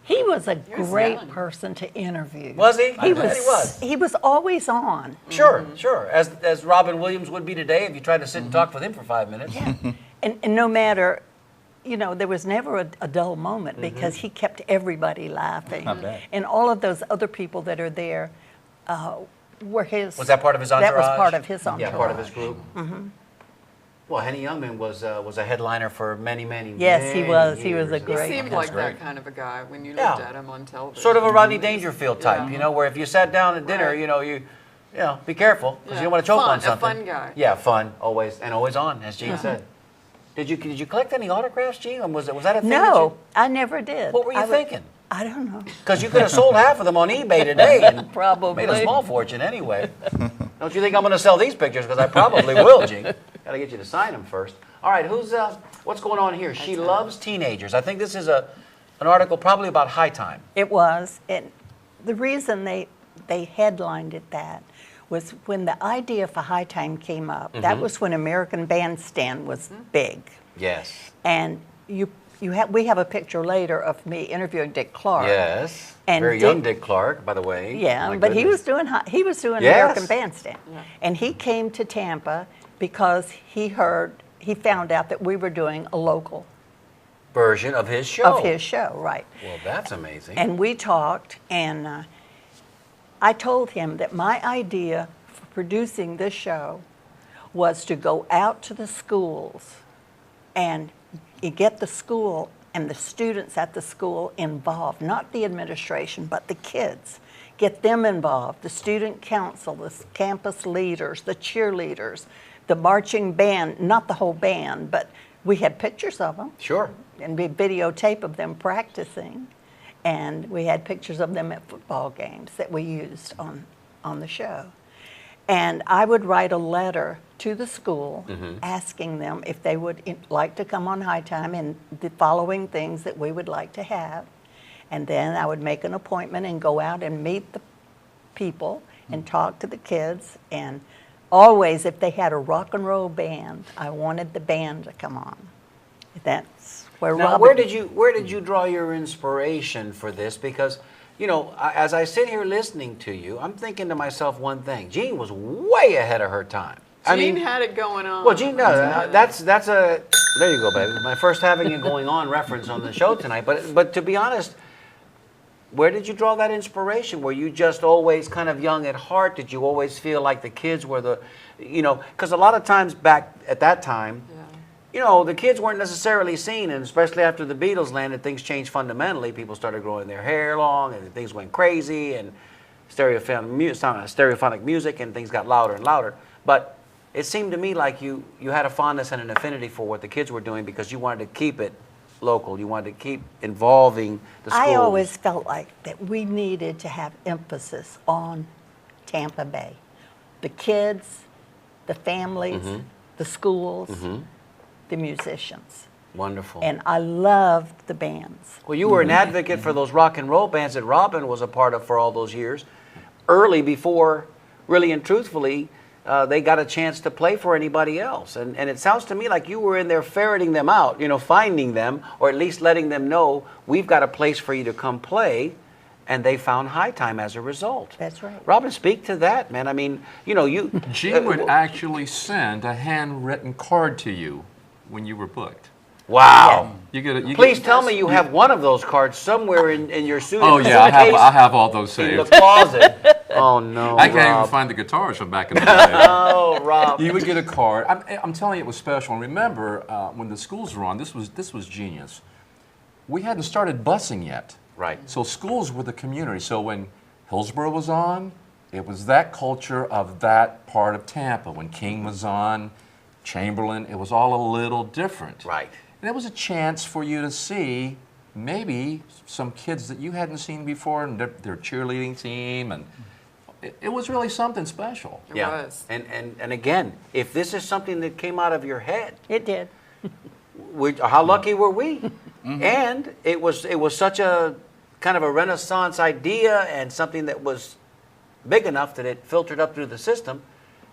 He was a was great young. person to interview. Was he? He I bet he was. He was always on. Sure, sure. As Robin Williams would be today if you tried to sit and talk with him for 5 minutes. Yeah. And no matter, you know, there was never a dull moment because he kept everybody laughing. I bet. And all of those other people that are there were his. Was that part of his entourage? That was part of his entourage. Yeah, part of his group. Well, Henny Youngman was a headliner for many, many Yes, he many was. He years. was a He great. seemed That's like great. that kind of a guy when you Yeah. looked at him on television. Sort of a Rodney Dangerfield type, Yeah. you know, where if you sat down at dinner, Right. you know, be careful because Yeah. you don't want to choke Fun, on a something. fun guy. Yeah, fun, always, and always on, as Gene said. Did you collect any autographs, Gene? Or was that a thing? that No, I never did. What were you I would- thinking? I don't know. Because you could have sold half of them on eBay today and Probably. made a small fortune anyway. Don't you think I'm going to sell these pictures? Because I probably will, Gene. Got to get you to sign them first. All right, what's going on here? She loves teenagers. I think this is an article probably about High Time. It was, and the reason they headlined it that was when the idea for High Time came up. That was when American Bandstand was big, Yes. and we have a picture later of me interviewing Dick Clark. Yes. And Very young Dick Clark, by the way. Yeah, My but he goodness. was doing Yes. American Bandstand, and he came to Tampa because he found out that we were doing a local version of his show. of his show, right? Well, that's amazing. And we talked, and I told him that my idea for producing this show was to go out to the schools and get the school and the students at the school involved, not the administration, but the kids. Get them involved, the student council, the campus leaders, the cheerleaders, the marching band, not the whole band, but we had pictures of them. Sure. And we videotape of them practicing. And we had pictures of them at football games that we used on the show. And I would write a letter to the school asking them if they would like to come on High Time and the following things that we would like to have. And then I would make an appointment and go out and meet the people and talk to the kids. And always, if they had a rock and roll band, I wanted the band to come on. That's where Now, Robin... where did you draw your inspiration for this? Because, you know, as I sit here listening to you, I'm thinking to myself one thing. Jean was way ahead of her time. Jean had it going on. Well, Jean does. That's a. There you go, baby. My first having it going on reference on the show tonight. But to be honest, where did you draw that inspiration? Were you just always kind of young at heart? Did you always feel like the kids were the, you know, because a lot of times back at that time, you know, the kids weren't necessarily seen, and especially after the Beatles landed, things changed fundamentally. People started growing their hair long, and things went crazy, and stereophonic music, and things got louder and louder. But it seemed to me like you had a fondness and an affinity for what the kids were doing because you wanted to keep it local. You wanted to keep involving the schools. I always felt like that we needed to have emphasis on Tampa Bay. The kids, the families, the schools, the musicians. Wonderful. And I loved the bands. Well, you were an advocate for those rock and roll bands that Robin was a part of for all those years, early before, really and truthfully, they got a chance to play for anybody else. And it sounds to me like you were in there ferreting them out, you know, finding them, or at least letting them know, we've got a place for you to come play, and they found High Time as a result. That's right. Robin, speak to that, man. I mean, you know, you... Jean would actually send a handwritten card to you when you were booked. Wow. You get it. Please tell me you have one of those cards somewhere in your suit. Oh yeah, I have all those in the saved. closet. Oh no, I can't Rob. even find the guitars from back in the day. Oh, Rob. You would get a card. I'm telling you, it was special. And remember, when the schools were on, this was genius. We hadn't started busing yet. Right. So schools were the community. So when Hillsborough was on, it was that culture of that part of Tampa. When King was on, Chamberlain, it was all a little different. Right. And it was a chance for you to see maybe some kids that you hadn't seen before and their cheerleading team, and it was really something special. It Yeah. was. And again, if this is something that came out of your head, It did. how lucky were we? And it was such a kind of a Renaissance idea and something that was big enough that it filtered up through the system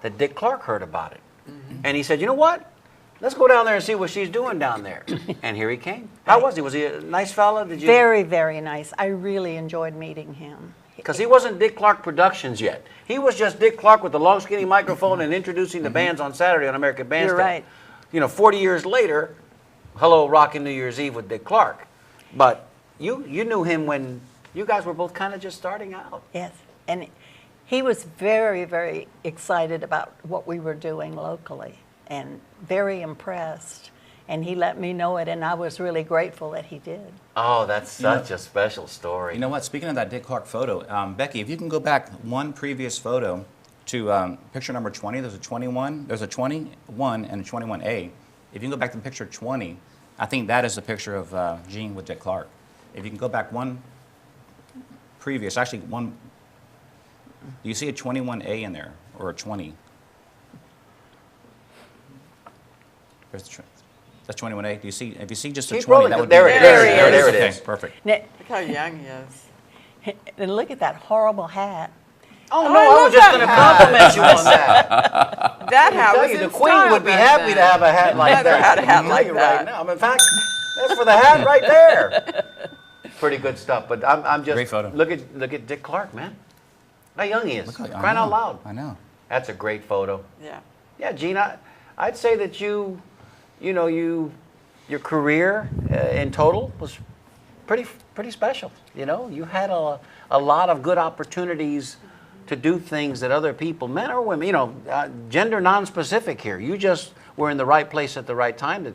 that Dick Clark heard about it. And he said, you know what? Let's go down there and see what she's doing down there. And here he came. How was he? Was he a nice fella? Did you? Very, very nice. I really enjoyed meeting him. Because he wasn't Dick Clark Productions yet. He was just Dick Clark with the long, skinny microphone and introducing the bands on Saturday on American Bandstand. You're right. You know, 40 years later, hello, Rockin' New Year's Eve with Dick Clark. But you knew him when you guys were both kind of just starting out. Yes. And he was very, very excited about what we were doing locally and very impressed. And he let me know it, and I was really grateful that he did. Oh, that's such a special story. You know what? Speaking of that Dick Clark photo, Becky, if you can go back one previous photo to picture number 20, there's a 21 and a 21A. If you can go back to picture 20, I think that is a picture of Gene with Dick Clark. If you can go back one previous, actually one, do you see a 21A in there, or a 20? That's 21A. Do you see? If you see just a Keep 20, rolling. that would There be it is. There it Okay, is. perfect. Now, Look how young he is. and look at that horrible hat. Oh, I no, I love was just that going to hat. compliment you on that. That hat Tell was you, in the Queen style would be back happy then. to have a hat like Mother that. had a hat I'll tell like you that. right now. In fact, that's for the hat right there. Pretty good stuff. But I'm just Great photo. Look at Dick Clark, man. How young he is. Look how- I Crying out know, loud. I know. That's a great photo. Yeah. Yeah, Gene, I'd say that your career in total was pretty special. You know, you had a lot of good opportunities to do things that other people, men or women, gender non-specific here. You just were in the right place at the right time to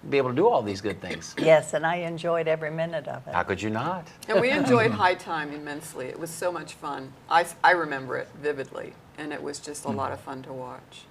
be able to do all these good things. Yes, and I enjoyed every minute of it. How could you not? And we enjoyed High Time immensely. It was so much fun. I remember it vividly, and it was just a lot of fun to watch.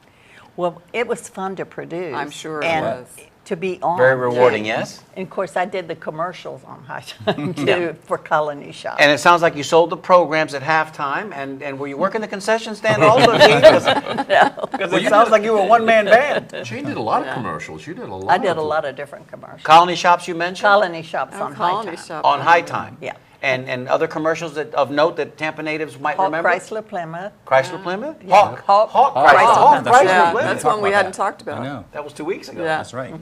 Well, it was fun to produce. I'm sure it and was. to be on. Very rewarding, too. yes? And of course, I did the commercials on High Time too for Colony Shop. And it sounds like you sold the programs at halftime, and were you working the concession stand also, Gene? Because it sounds like you were a one-man band. Jane did a lot of commercials. You did a lot. I did a lot of different commercials. Colony Shops you mentioned? Colony Shops Oh, on High Colony Time. Shop. On High Time. Yeah. And other commercials of note that Tampa natives might Hawk remember? Chrysler Plymouth. Chrysler Plymouth? Yeah. Hawk Chrysler. Chrysler Hawk Plymouth. Chrysler Yeah, Plymouth. that's one we about hadn't that. talked about. I know. That was 2 weeks ago. Yeah. That's right.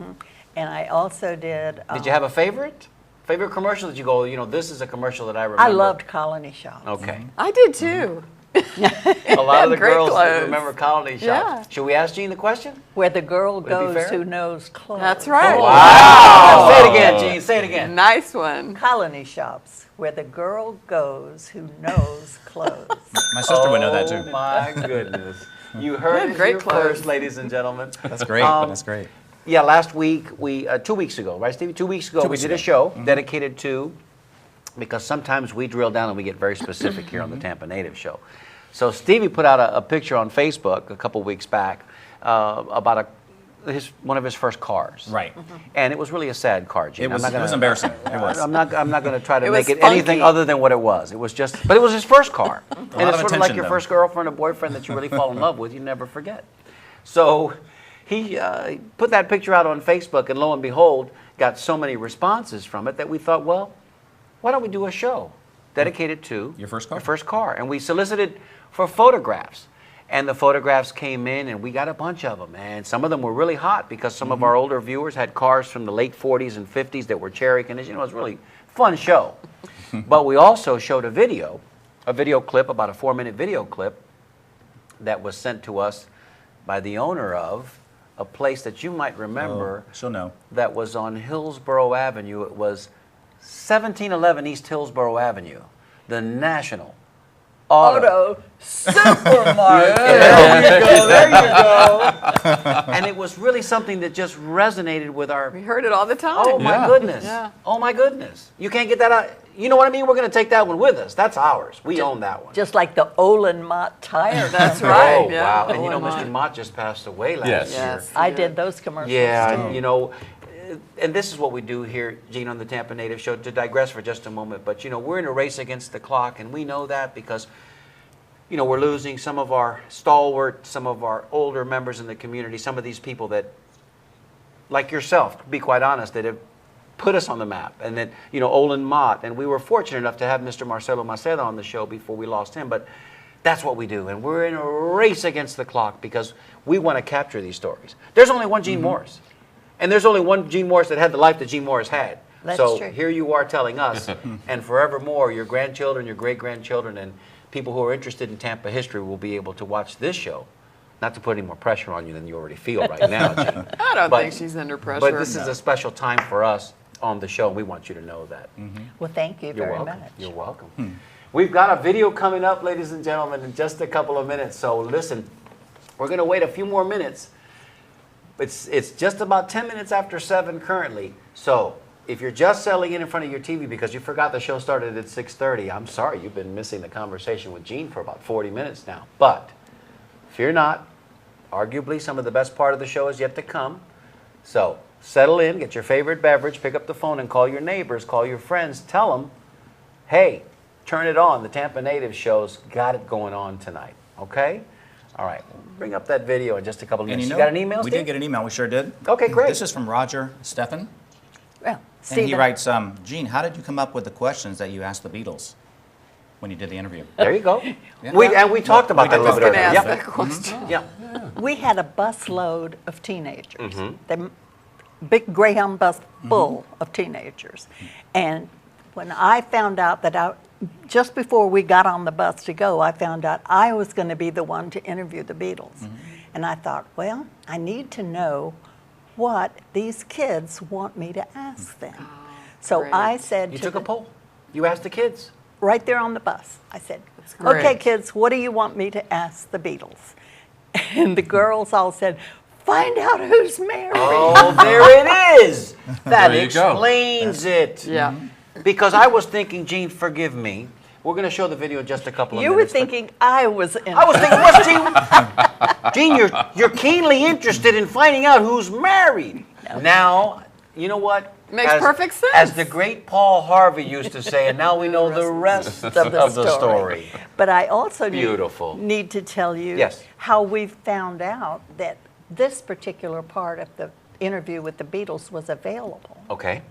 And I also did. Did you have a favorite commercial that you go, this is a commercial that I remember? I loved Colony Shops. Okay. I did too. A lot of the Great girls clothes. remember Colony Shops. Yeah. Should we ask Gene the question? Where the girl it be goes fair? who knows clothes. That's right. Wow. Say it again, Gene. Say it again. Nice one. Colony Shops, where the girl goes who knows clothes. My sister would know that Oh too. my goodness. You heard it Great here clothes. first, ladies and gentlemen. That's great. That's great. Yeah, last week, 2 weeks ago, right, Stevie? 2 weeks ago, 2 we weeks did a ago. show dedicated to, because sometimes we drill down and we get very specific here on the Tampa Native Show. So Stevie put out a picture on Facebook a couple weeks back about one of his first cars. Right. And it was really a sad car, Gene. It was, I'm not it was gonna- embarrassing. It was. I'm not going to try to It make was it anything funky. other than what it was. It was just, but it was his first car. And lot it's of sort of like attention, your though. first girlfriend or boyfriend that you really fall in love with, you never forget. So he put that picture out on Facebook, and lo and behold, got so many responses from it that we thought, well, why don't we do a show dedicated to Your first car? Your first car. And we solicited for photographs. And the photographs came in, and we got a bunch of them. And some of them were really hot because some of our older viewers had cars from the late 40s and 50s that were cherry conditioned. It was a really fun show. But we also showed a video clip, about a 4-minute video clip, that was sent to us by the owner of a place that you might remember she'll know. that was on Hillsborough Avenue. It was 1711 East Hillsborough Avenue, the National Auto Supermarket. There you go. And it was really something that just resonated with our. We heard it all the time. Oh my Yeah. goodness! Yeah. Oh my goodness! You can't get that out. You know what I mean? We're going to take that one with us. That's ours. We own that one. Just like the Olin Mott tire. That's company. right. Oh yeah. wow! And you know, Oh, Mr. my. Mott just passed away last Yes. year. Yes. I he did those commercials Yeah, too. and you know, and this is what we do here, Gene, on the Tampa Native Show, to digress for just a moment, but you know, we're in a race against the clock, and we know that because, you know, we're losing some of our stalwart, some of our older members in the community, some of these people that, like yourself, to be quite honest, that have put us on the map, and that, you know, Olin Mott, and we were fortunate enough to have Mr. Marcelo Maceda on the show before we lost him, but that's what we do, and we're in a race against the clock because we want to capture these stories. There's only one Gene Morris, and there's only one Gene Morris that had the life that Gene Morris had. That's so true. here you are telling us, and forevermore, your grandchildren, your great-grandchildren, and people who are interested in Tampa history will be able to watch this show. Not to put any more pressure on you than you already feel right now, Gene. I don't But- think she's under pressure. But this is a special time for us on the show. We want you to know that. Well, thank you You're very welcome. much. You're welcome. We've got a video coming up, ladies and gentlemen, in just a couple of minutes. So listen, we're going to wait a few more minutes. It's just about 10 minutes after 7 currently. So if you're just settling in front of your TV because you forgot the show started at 6:30, I'm sorry, you've been missing the conversation with Gene for about 40 minutes now. But fear not, arguably some of the best part of the show is yet to come. So settle in, get your favorite beverage, pick up the phone and call your neighbors, call your friends, tell them, hey, turn it on. The Tampa Native Show's got it going on tonight. Okay? All right. Bring up that video in just a couple of And minutes. you You, know, got an email, we Steve? did get an email. We sure did. Okay, great. This is from Roger Steffen. Well, And he Stephen, writes, Gene, how did you come up with the questions that you asked the Beatles when you did the interview? There you go. Yeah. We talked about that a did little talk bit I was earlier. going to ask Yep. that question. Yeah. we had a busload of teenagers. The big Greyhound bus full of teenagers. And when I found out that just before we got on the bus to go, I found out I was going to be the one to interview the Beatles. And I thought, well, I need to know what these kids want me to ask them. So great. I said You to took a the- poll. You asked the kids. right there on the bus. I said, great. okay, kids, what do you want me to ask the Beatles? And the girls all said, find out who's married. Oh, there it is. That There you go. explains it. Yeah. Because I was thinking, Gene, forgive me. We're going to show the video in just a couple of You were minutes. but- thinking I was in. I was thinking, what's Gene? Gene, you're keenly interested in finding out who's married. Now, you know what? Makes perfect sense. As the great Paul Harvey used to say, and now we know the rest of the story. But I also Beautiful. need to tell you Yes. how we found out that this particular part of the interview with the Beatles was available. Okay.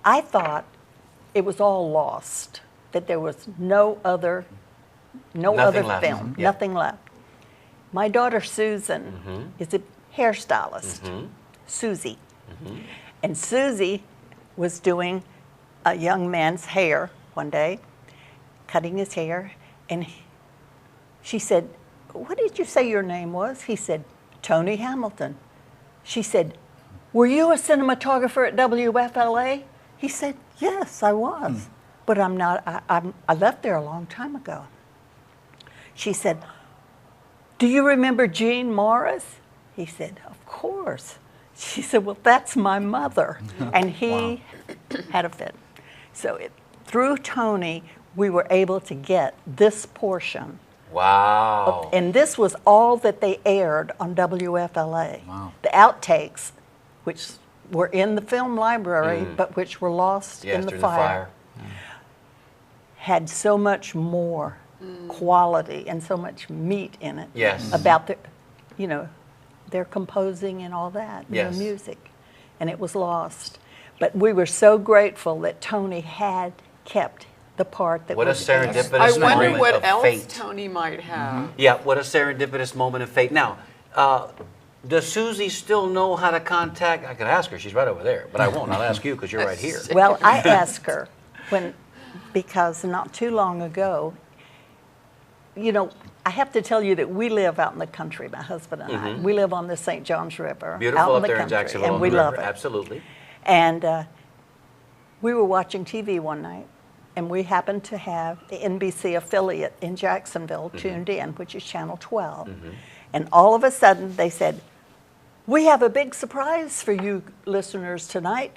I thought it was all lost, that there was no other Nothing left. film, Yeah. nothing left. My daughter Susan is a hairstylist, Susie. And Susie was doing a young man's hair one day, cutting his hair, and she said, what did you say your name was? He said, Tony Hamilton. She said, were you a cinematographer at WFLA? He said, yes, I was, but I'm not, I left there a long time ago. She said, do you remember Gene Morris? He said, of course. She said, well, that's my mother. And he had a fit. So through Tony, we were able to get this portion. Wow. And this was all that they aired on WFLA. Wow. The outtakes, which were in the film library, but which were lost Yes, in the through fire, had so much more quality and so much meat in it. Yes. About their composing and all that, their Yes. music. And it was lost. But we were so grateful that Tony had kept the part that What a was serendipitous I moment wonder what of else fate. Tony might have. Yeah, what a serendipitous moment of fate. Now, does Susie still know how to contact? I could ask her. She's right over there, but I won't. I'll ask you because you're right here. Well, I asked her because not too long ago, I have to tell you that we live out in the country, my husband and I. We live on the St. Johns River. Beautiful out in up the there in country, Jacksonville. and on we the love river. it. Absolutely. And we were watching TV one night, and we happened to have the NBC affiliate in Jacksonville tuned in, which is Channel 12. And all of a sudden, they said, "We have a big surprise for you listeners tonight.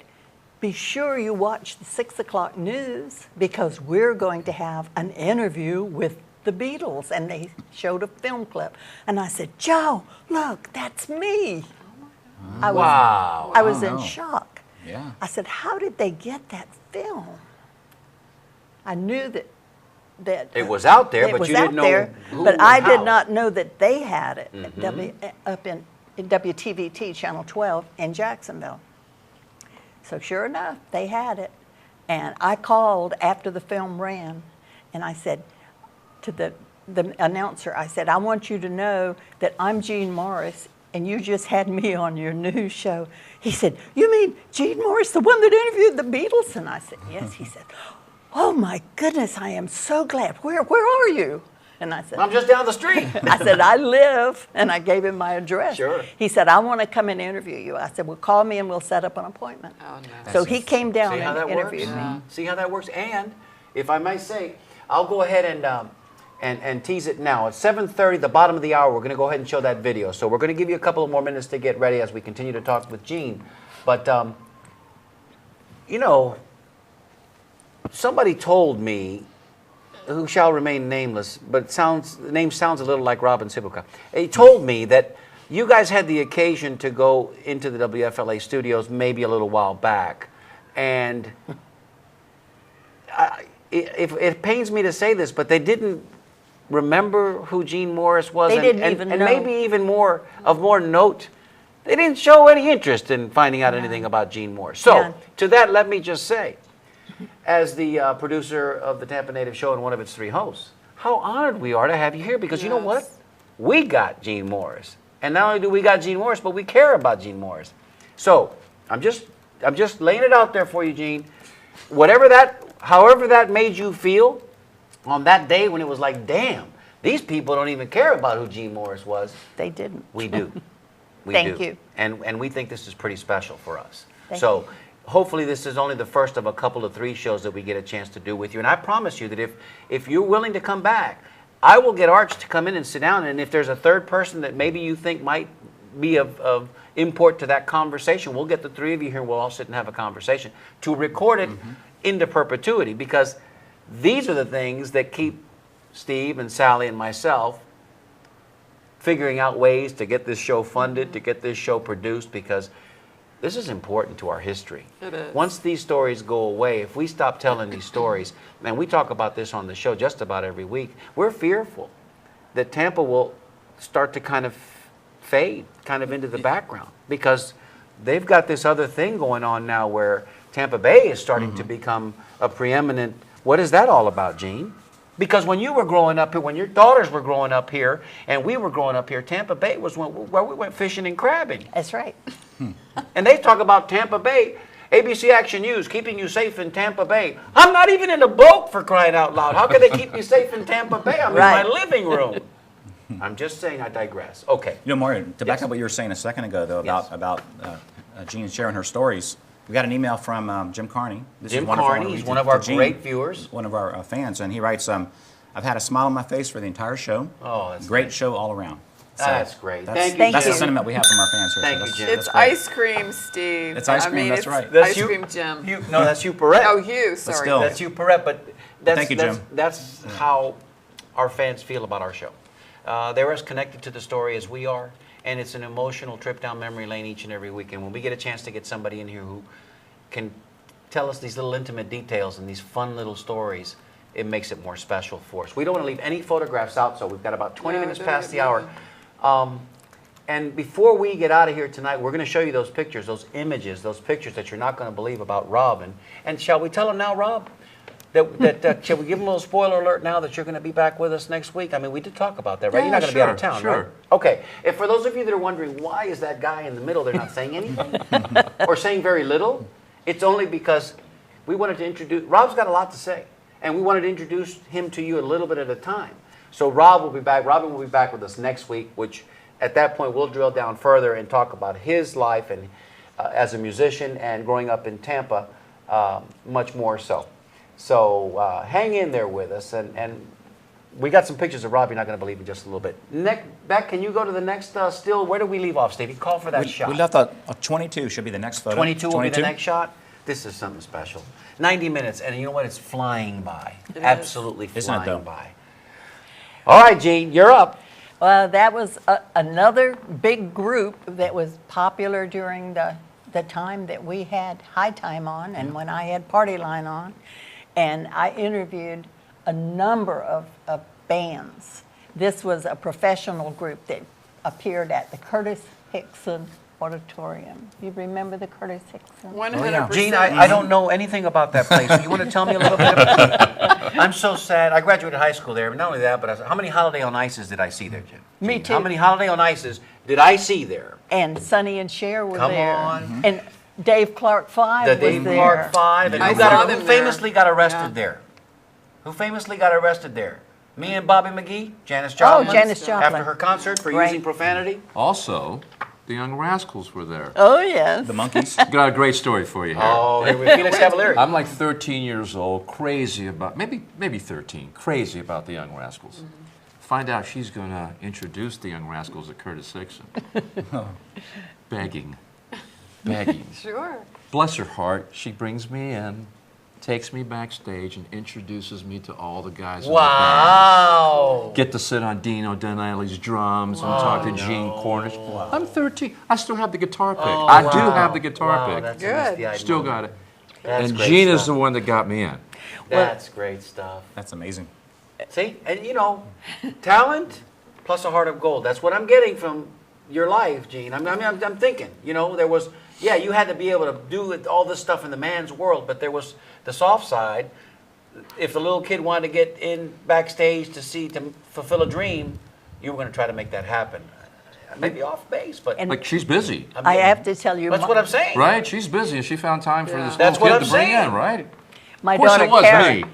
Be sure you watch the 6 o'clock news because we're going to have an interview with the Beatles." And they showed a film clip. And I said, "Joe, look, that's me." Wow. I was Oh, in no. shock. Yeah. I said, "How did they get that film?" I knew that It was out there, it but was you out didn't know there, who but and I how. did not know that they had it up in WTVT Channel 12 in Jacksonville. So sure enough, they had it, and I called after the film ran, and I said to the announcer, I said, "I want you to know that I'm Gene Morris, and you just had me on your news show." He said, "You mean Gene Morris, the one that interviewed the Beatles?" And I said, "Yes." He said, "Oh my goodness, I am so glad. Where are you?" And I said, I'm just down the street. I said, "I live," and I gave him my address. Sure. He said, "I want to come and interview you." I said, "Well, call me and we'll set up an appointment." Oh, no. So he came down See how and that works? interviewed me. See how that works? And if I may say, I'll go ahead and tease it now. At 7:30, the bottom of the hour, we're going to go ahead and show that video. So we're going to give you a couple of more minutes to get ready as we continue to talk with Gene. But, you know, somebody told me, who shall remain nameless, but the name sounds a little like Robin Sibuka. He told me that you guys had the occasion to go into the WFLA studios maybe a little while back. And it pains me to say this, but they didn't remember who Gene Morris was. They didn't even know. And maybe even more note, they didn't show any interest in finding out anything about Gene Morris. So, Yeah. to that, let me just say, as the producer of the Tampa Native Show and one of its 3 hosts, how honored we are to have you here, because you know what? Yes. We got Gene Morris. And not only do we got Gene Morris, but we care about Gene Morris. So, I'm just laying it out there for you, Gene. However that made you feel on that day when it was like, damn, these people don't even care about who Gene Morris was. They didn't. We do. We Thank do. you. And we think this is pretty special for us. Thank So you. hopefully this is only the first of a couple of 3 shows that we get a chance to do with you. And I promise you that if you're willing to come back, I will get Arch to come in and sit down. And if there's a third person that maybe you think might be of import to that conversation, we'll get the 3 of you here and we'll all sit and have a conversation to record it into perpetuity, because these are the things that keep Steve and Sally and myself figuring out ways to get this show funded, to get this show produced, because this is important to our history. It is. Once these stories go away, if we stop telling these stories, and we talk about this on the show just about every week, we're fearful that Tampa will start to kind of fade kind of into the background, because they've got this other thing going on now where Tampa Bay is starting to become a preeminent. What is that all about, Gene? Because when you were growing up here, when your daughters were growing up here, and we were growing up here, Tampa Bay was where we went fishing and crabbing. That's right. And they talk about Tampa Bay, ABC Action News, keeping you safe in Tampa Bay. I'm not even in a boat, for crying out loud. How can they keep me safe in Tampa Bay? I'm Right. in my living room. I'm just saying, I digress. Okay. You know, Mario, to back Yes. up what you were saying a second ago, though, Yes. about Jean sharing her stories, we got an email from Jim Carney. This Jim is wonderful. I wanna Carney, read he's to- one of to our Jean, great viewers. one of our fans, and he writes, I've had a smile on my face for the entire show. Oh, that's great nice. show all around. So That's great. That's, Thank you, Thank That's you. the sentiment we have from our fans here. Thank so you, that's- Jim. It's that's great. ice cream, Steve. It's ice I cream, mean, that's it's right. That's Ice you- cream, Jim. No, that's you, Perret. Oh, you. Sorry. still. That's you, Perret. But that's, Thank you, Jim. that's how our fans feel about our show. They're as connected to the story as we are, and it's an emotional trip down memory lane each and every week. And when we get a chance to get somebody in here who can tell us these little intimate details and these fun little stories, it makes it more special for us. We don't want to leave any photographs out, so we've got about 20 No, minutes don't past get the hour. And before we get out of here tonight, we're going to show you those pictures, those images, those pictures that you're not going to believe about Rob. And shall we tell them now, Rob? Shall we give them a little spoiler alert now that you're going to be back with us next week? I mean, we did talk about that, right? Yeah, You're not going to be out of sure, town, sure. right? Okay. If for those of you that are wondering, why is that guy in the middle there not saying anything or saying very little, it's only because we wanted to introduce, Rob's got a lot to say, and we wanted to introduce him to you a little bit at a time. So Rob will be back. Robin will be back with us next week, which at that point we'll drill down further and talk about his life and as a musician and growing up in Tampa, much more so. So hang in there with us, and we got some pictures of Rob you're not going to believe in just a little bit. Beck, can you go to the next still? Where do we leave off, Stevie? Call for that shot. We left out 22 should be the next photo. 22 will be the next shot. This is something special. 90 minutes, and you know what? It's flying by. It Absolutely is. Isn't it, though? flying by. All right, Gene, you're up. Well, that was another big group that was popular during the time that we had High Time on and when I had Party Line on. And I interviewed a number of bands. This was a professional group that appeared at the Curtis Hickson Auditorium. You remember the Curtis Hickson? 100%. Gene, I don't know anything about that place. You want to tell me a little bit about it? I'm so sad. I graduated high school there. But not only that, but how many Holiday on Ices did I see there, Jim? Me Gene, too. How many Holiday on Ices did I see there? And Sonny and Cher were Come there. on. And Dave Clark Five The was Dave there. Clark Five. And I who saw them who there. famously got arrested Yeah. there? Who famously got arrested there? Me and Bobby McGee? Janis Joplin? Oh, Janis Joplin. After her concert for Right. using profanity? Also, the Young Rascals were there. Oh, yes. The Monkeys. Got a great story for you here. Oh, here we Felix Cavalieri. I'm like 13 years old, crazy about, maybe 13, crazy about the Young Rascals. Find out she's going to introduce the Young Rascals to Curtis Hickson. Begging. Sure. Bless her heart, she brings me in, takes me backstage, and introduces me to all the guys in the band. Wow. Get to sit on Dino Donnelly's drums and talk to Gene Cornish. I'm 13. I still have the guitar pick. I do have the guitar pick. That's Good. a misty-eyed Still moment. got it. That's And great Gene is stuff. the one that got me in. That's great stuff. That's amazing. See, and you know, talent plus a heart of gold. That's what I'm getting from your life, Gene. I'm thinking. You know, there was, yeah, you had to be able to do all this stuff in the man's world, but there was the soft side. If the little kid wanted to get in backstage to fulfill a dream, you were going to try to make that happen. Maybe off base, but And Like, she's busy, I have to tell you, that's what I'm saying. right? She's busy, and she found time for Yeah. this That's little what kid I'm to bring saying. in, right? my Of course daughter it was Karen. me.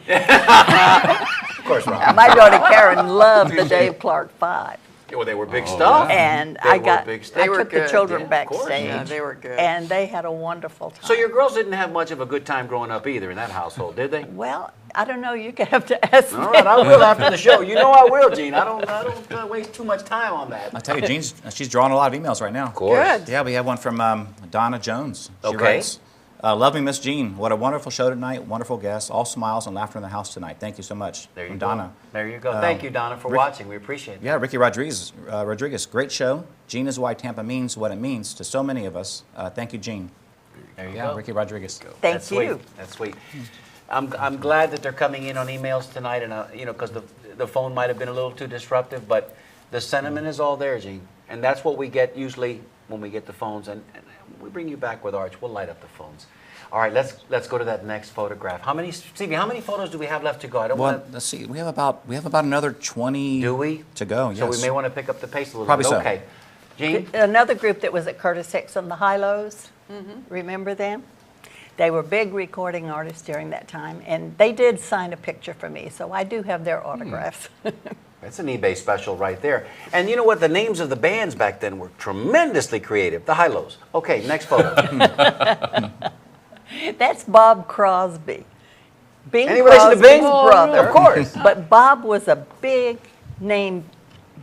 Of course, Rob. My daughter Karen loved the Dave Clark Five. Well, they were big stuff. And They I were got, big stuff. I They were took the good, children yeah, of course. backstage. Yeah, they were good. And they had a wonderful time. So your girls didn't have much of a good time growing up either in that household, did they? Well, I don't know. You could have to ask All them. right, I will after the show. You know I will, Gene. I don't waste too much time on that. I tell you, she's drawing a lot of emails right now. Good. Yeah, we have one from Donna Jones. She Okay. writes, love me, Miss Jean. What a wonderful show tonight. Wonderful guests. All smiles and laughter in the house tonight. Thank you so much. There you From go. Donna. There you go. Thank you, Donna, for watching. We appreciate it. Yeah, Ricky Rodriguez. Great show. Jean is why Tampa means what it means to so many of us. Thank you, Jean. There you Yeah, go. Ricky Rodriguez. Thank That's you. Sweet. That's sweet. I'm glad that they're coming in on emails tonight, and because the phone might have been a little too disruptive, but the sentiment is all there, Gene, and that's what we get usually when we get the phones, and we bring you back with Arch. We'll light up the phones. All right, let's go to that next photograph. Stevie? How many photos do we have left to go? I don't Well, want to. let's see. We have about another 20 Do we? to go. Yes. So we may want to pick up the pace a little Probably bit. so. Okay, Gene. Another group that was at Curtis Hickson, the High-Lows. Remember them? They were big recording artists during that time, and they did sign a picture for me, so I do have their autographs. That's an eBay special right there. And you know what? The names of the bands back then were tremendously creative. The High-Lows. Okay, next photo. That's Bob Crosby. Bing Any relation to Crosby's Bing? brother. Of course. But Bob was a big name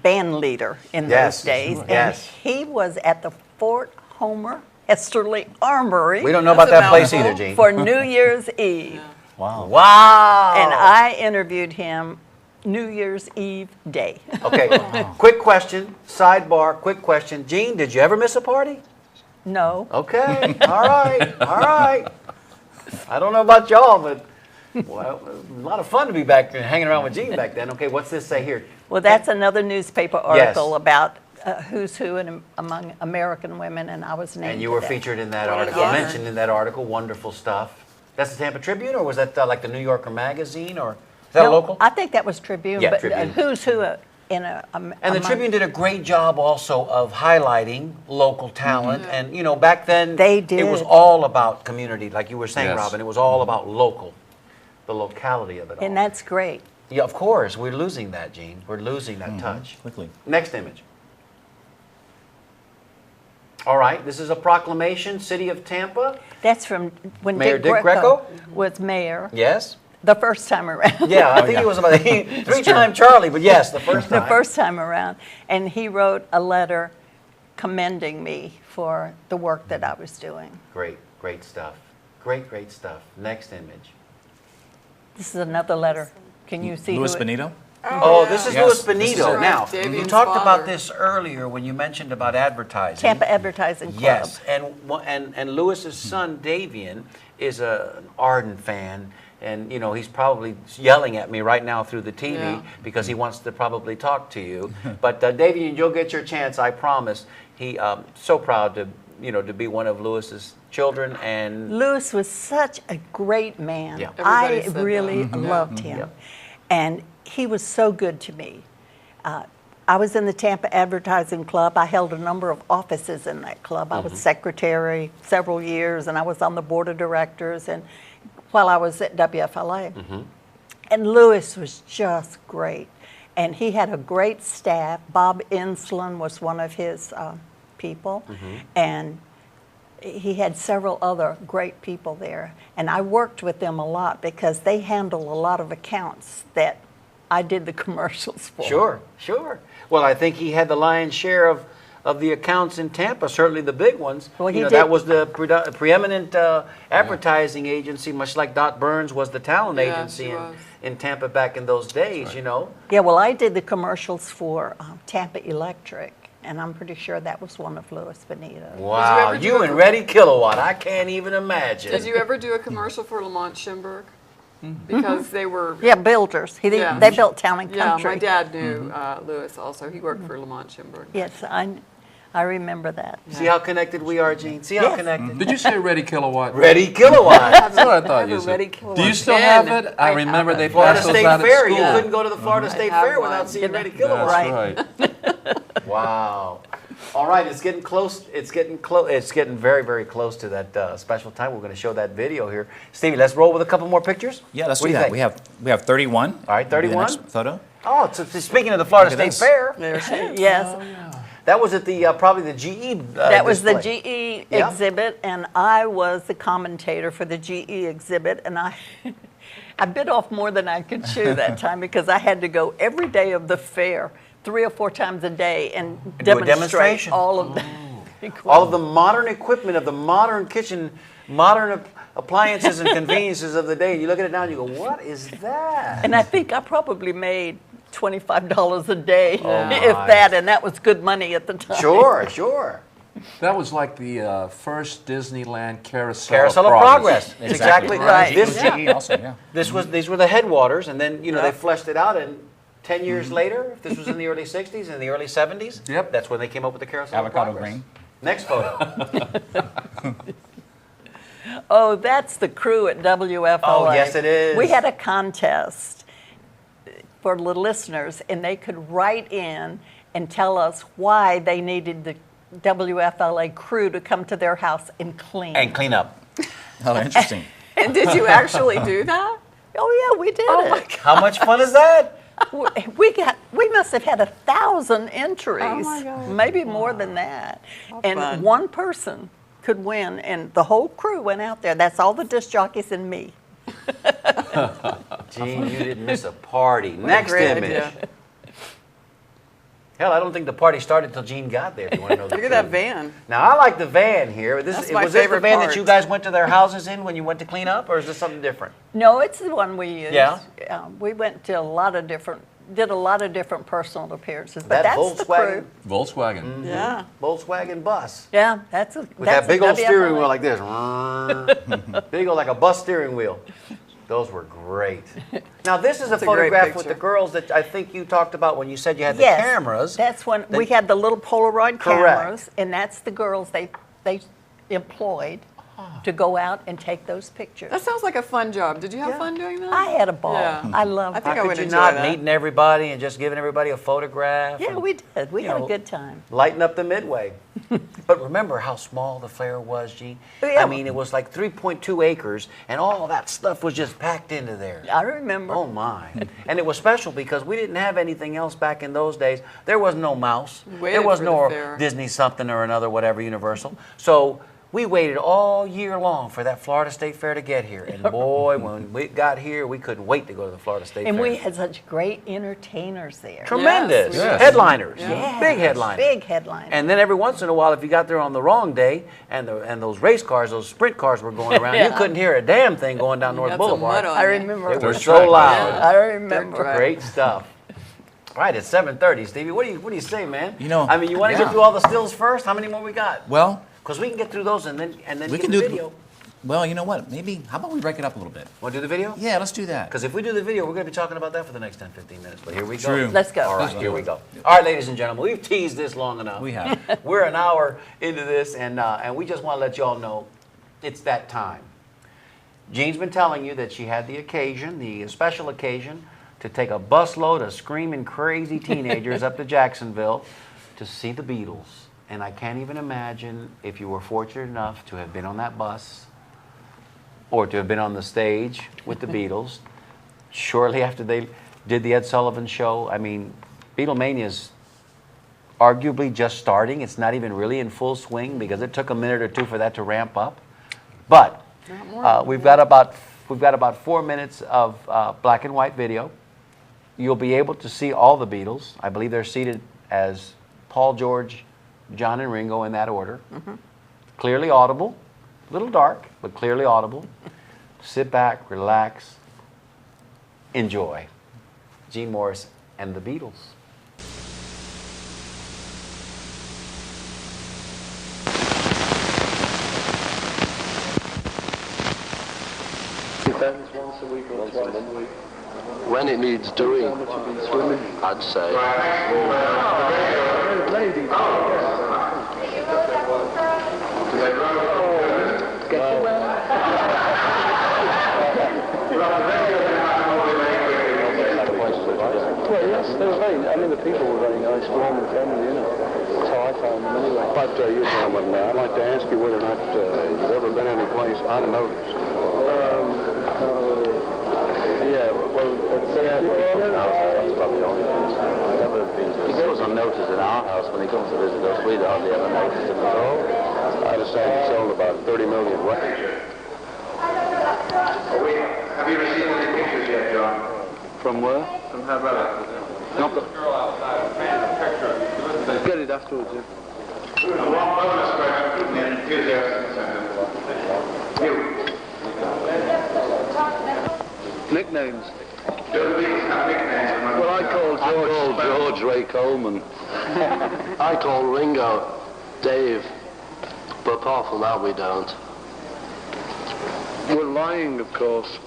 band leader in Yes, those days. yes. And he was at the Fort Homer Hesterly Armory We don't know about That's a that place mouthful. either, Gene. for New Year's Eve. Wow. Wow. And I interviewed him New Year's Eve day. Okay, quick question, sidebar, quick question. Gene, did you ever miss a party? No. Okay, all right, all right. I don't know about y'all, but well, it was a lot of fun to be back hanging around with Gene back then. Okay, what's this say here? Well, that's another newspaper article Yes. about who's who among American women, and I was named. And you to were that. featured in that What an article, honor. mentioned in that article, wonderful stuff. That's the Tampa Tribune, or was that like the New Yorker magazine, or is that No, local? I think that was Tribune, Yeah, but Tribune. who's who in a. And the among- Tribune did a great job also of highlighting local talent. And, you know, back then, They it was did. all about community, like you were saying, Yes. Robin. It was all about local, the locality of it all. And that's great. Yeah, of course. We're losing that, Gene. We're losing that touch. Quickly. Next image. All right, this is a proclamation, City of Tampa. That's from when Mayor Dick Dick Greco Greco? was mayor Yes? the first time around. Yeah, I think he was about three-time Charlie, but yes, the first The time. first time around. And he wrote a letter commending me for the work that I was doing. Great, great stuff. Great, great stuff. Next image. This is another letter. Can you see Louis who it- Benito? Oh, this is Yes, Louis this is Benito. it. Now, Davian's you talked about father. this earlier when you mentioned about advertising. Tampa Advertising Club. Yes, and Louis's son Davian is an ardent fan, and you know he's probably yelling at me right now through the TV Yeah. because he wants to probably talk to you. But Davian, you'll get your chance, I promise. He so proud to be one of Louis's children, and Louis was such a great man. Yeah. Everybody I said that. really loved him. Yeah. And he was so good to me. I was in the Tampa Advertising Club. I held a number of offices in that club. I was secretary several years, and I was on the board of directors and while I was at WFLA. And Louis was just great. And he had a great staff. Bob Inslin was one of his people. And he had several other great people there. And I worked with them a lot because they handle a lot of accounts that I did the commercials for. Sure. Well, I think he had the lion's share of the accounts in Tampa, certainly the big ones. Well, he you know, did. that was the preeminent advertising agency, much like Dot Burns was the talent Yeah, agency she was. in Tampa back in those days, you know. Yeah, well, I did the commercials for Tampa Electric, and I'm pretty sure that was one of Louis Benito's. Wow, ever do you a- and Ready Kilowatt, I can't even imagine. Did you ever do a commercial for Lamont Schimberg? Because they were. Yeah, builders. Yeah. They built Town and Yeah, Country. my dad knew Louis also. He worked for Lamont Schimberg. Yes, I remember that. See how connected we are, Gene? See how Yes. connected? Did you say Ready Kilowatt? Ready Kilowatt. That's what I thought have you a said. Ready Do Kilowatt you still pen. have it? I remember they Florida passed those State out at Fair. You school. couldn't go to the Florida State have Fair one. without seeing Ready That's Kilowatt. right. Wow. All right, it's getting close. It's getting very, very close to that special time. We're going to show that video here. Stevie, let's roll with a couple more pictures. Yeah, let's What do you that. think? We have 31. All right, That'll be the 31. next photo. Oh, so speaking of the Florida Look at State this. Fair, There she is. Yes, that was at the probably the GE. that was the display. GE Yeah. exhibit, and I was the commentator for the GE exhibit, and I bit off more than I could chew that time because I had to go every day of the fair, 3 or 4 times a day, and do a demonstrate demonstration. all of the All of the modern equipment of the modern kitchen, modern appliances and conveniences of the day. And you look at it now and you go, "What is that?" And I think I probably made $25 a day, Oh, my. if that, and that was good money at the time. Sure. That was like the first Disneyland carousel. Carousel of Progress. That's exactly Right. This, GE also, yeah. these were the headwaters, and then Yeah. they fleshed it out, and 10 years later, if this was in the early 60s, in the early 70s, Yep. that's when they came up with the Carousel Avocado of Progress. green. Next photo. Oh, that's the crew at WFLA. Oh, yes, it is. We had a contest for the listeners, and they could write in and tell us why they needed the WFLA crew to come to their house and clean. And clean up. Oh, interesting. And did you actually do that? Oh yeah, we did Oh my it. How much fun is that? We must have had 1,000 entries, Oh my God. maybe more than that. And fun. one person could win, and the whole crew went out there. That's all the disc jockeys and me. Gene, you didn't miss a party. Next great image. idea. Hell, I don't think the party started until Gene got there, if you want to know the Look at that truth. van. Now, I like the van here. That's Was my this the favorite van that part. you guys went to their houses in when you went to clean up, or is this something different? No, it's the one we used. Yeah? We went to did a lot of different personal appearances, but That that's the Volkswagen? crew. Volkswagen. Yeah. Volkswagen bus. Yeah, that's a With that big old steering wheel like this. Oh, Big old, like a bus steering wheel. Those were great. Now, this is a That's a great photograph with the picture. girls that I think you talked about when you said you had Yes, the cameras. that's when Then- we had the little Polaroid Correct. cameras, and that's the girls they employed to go out and take those pictures. That sounds like a fun job. Did you have Yeah. fun doing that? I had a ball. Yeah. I loved I think it. I Could would you enjoy not that. meeting everybody and just giving everybody a photograph? Yeah, and we did. We had know, a good time. lighting up the Midway. But remember how small the fair was, Gene? Yeah. I mean, it was like 3.2 acres, and all that stuff was just packed into there. I remember. Oh my! And it was special because we didn't have anything else back in those days. There was no mouse. Waited There was for the no fair. Disney something or another, whatever, Universal. So we waited all year long for that Florida State Fair to get here. And boy, when we got here, we couldn't wait to go to the Florida State And Fair. we had such great entertainers there. Tremendous. Yes. Headliners. Yes. Big headliners. Big headliners. And then every once in a while, if you got there on the wrong day and those race cars, those sprint cars were going around, you Yeah. couldn't hear a damn thing going down North Got some Boulevard. mud on I you. remember. It was Dirt so track. loud. I remember. track. Great stuff. All right, it's 7:30, Stevie. What do you say, man? You know, I mean, you want to yeah. get through all the stills first? How many more we got? Well, Because we can get through those and then we get can the do video. Well, you know what? Maybe, how about we break it up a little bit? Want to do the video? Yeah, let's do that. Because if we do the video, we're going to be talking about that for the next 10, 15 minutes. But here we go. True. Let's go. All right, Let's here do we it. go. All right, ladies and gentlemen, we've teased this long enough. We have. We're an hour into this, and we just want to let you all know it's that time. Jean's been telling you that she had the occasion, the special occasion, to take a busload of screaming crazy teenagers up to Jacksonville to see the Beatles. And I can't even imagine if you were fortunate enough to have been on that bus or to have been on the stage with the Beatles shortly after they did the Ed Sullivan Show. I mean, Beatlemania's arguably just starting. It's not even really in full swing because it took a minute or two for that to ramp up. But we've got about 4 minutes of black and white video. You'll be able to see all the Beatles. I believe they're seated as Paul, George, John, and Ringo in that order. Clearly audible, a little dark, but clearly audible. Sit back, relax, enjoy. Gene Morris and the Beatles. When it needs doing, I'd say. Well, yes, they were very, I mean, the people were very nice, warm and friendly, you know. That's how I found them anyway. But you gentlemen, I'd like to ask you whether or not you've ever been any place unnoticed. Yeah, well, That's probably the only thing. He goes unnoticed in our house. When he comes to visit us, we hardly ever notice him at all. I understand you sold about 30 million records. Have you received any pictures yet, John? from where? From her brother. Not the... Girl outside, man, a picture of you. Get it afterwards, yeah. And one bonus question from the enthusiastic center. You. Nicknames. Do the Beatles have nicknames? Well, I call George Ray Coleman. I call Ringo Dave. But apart from that, we don't. We're lying, of course.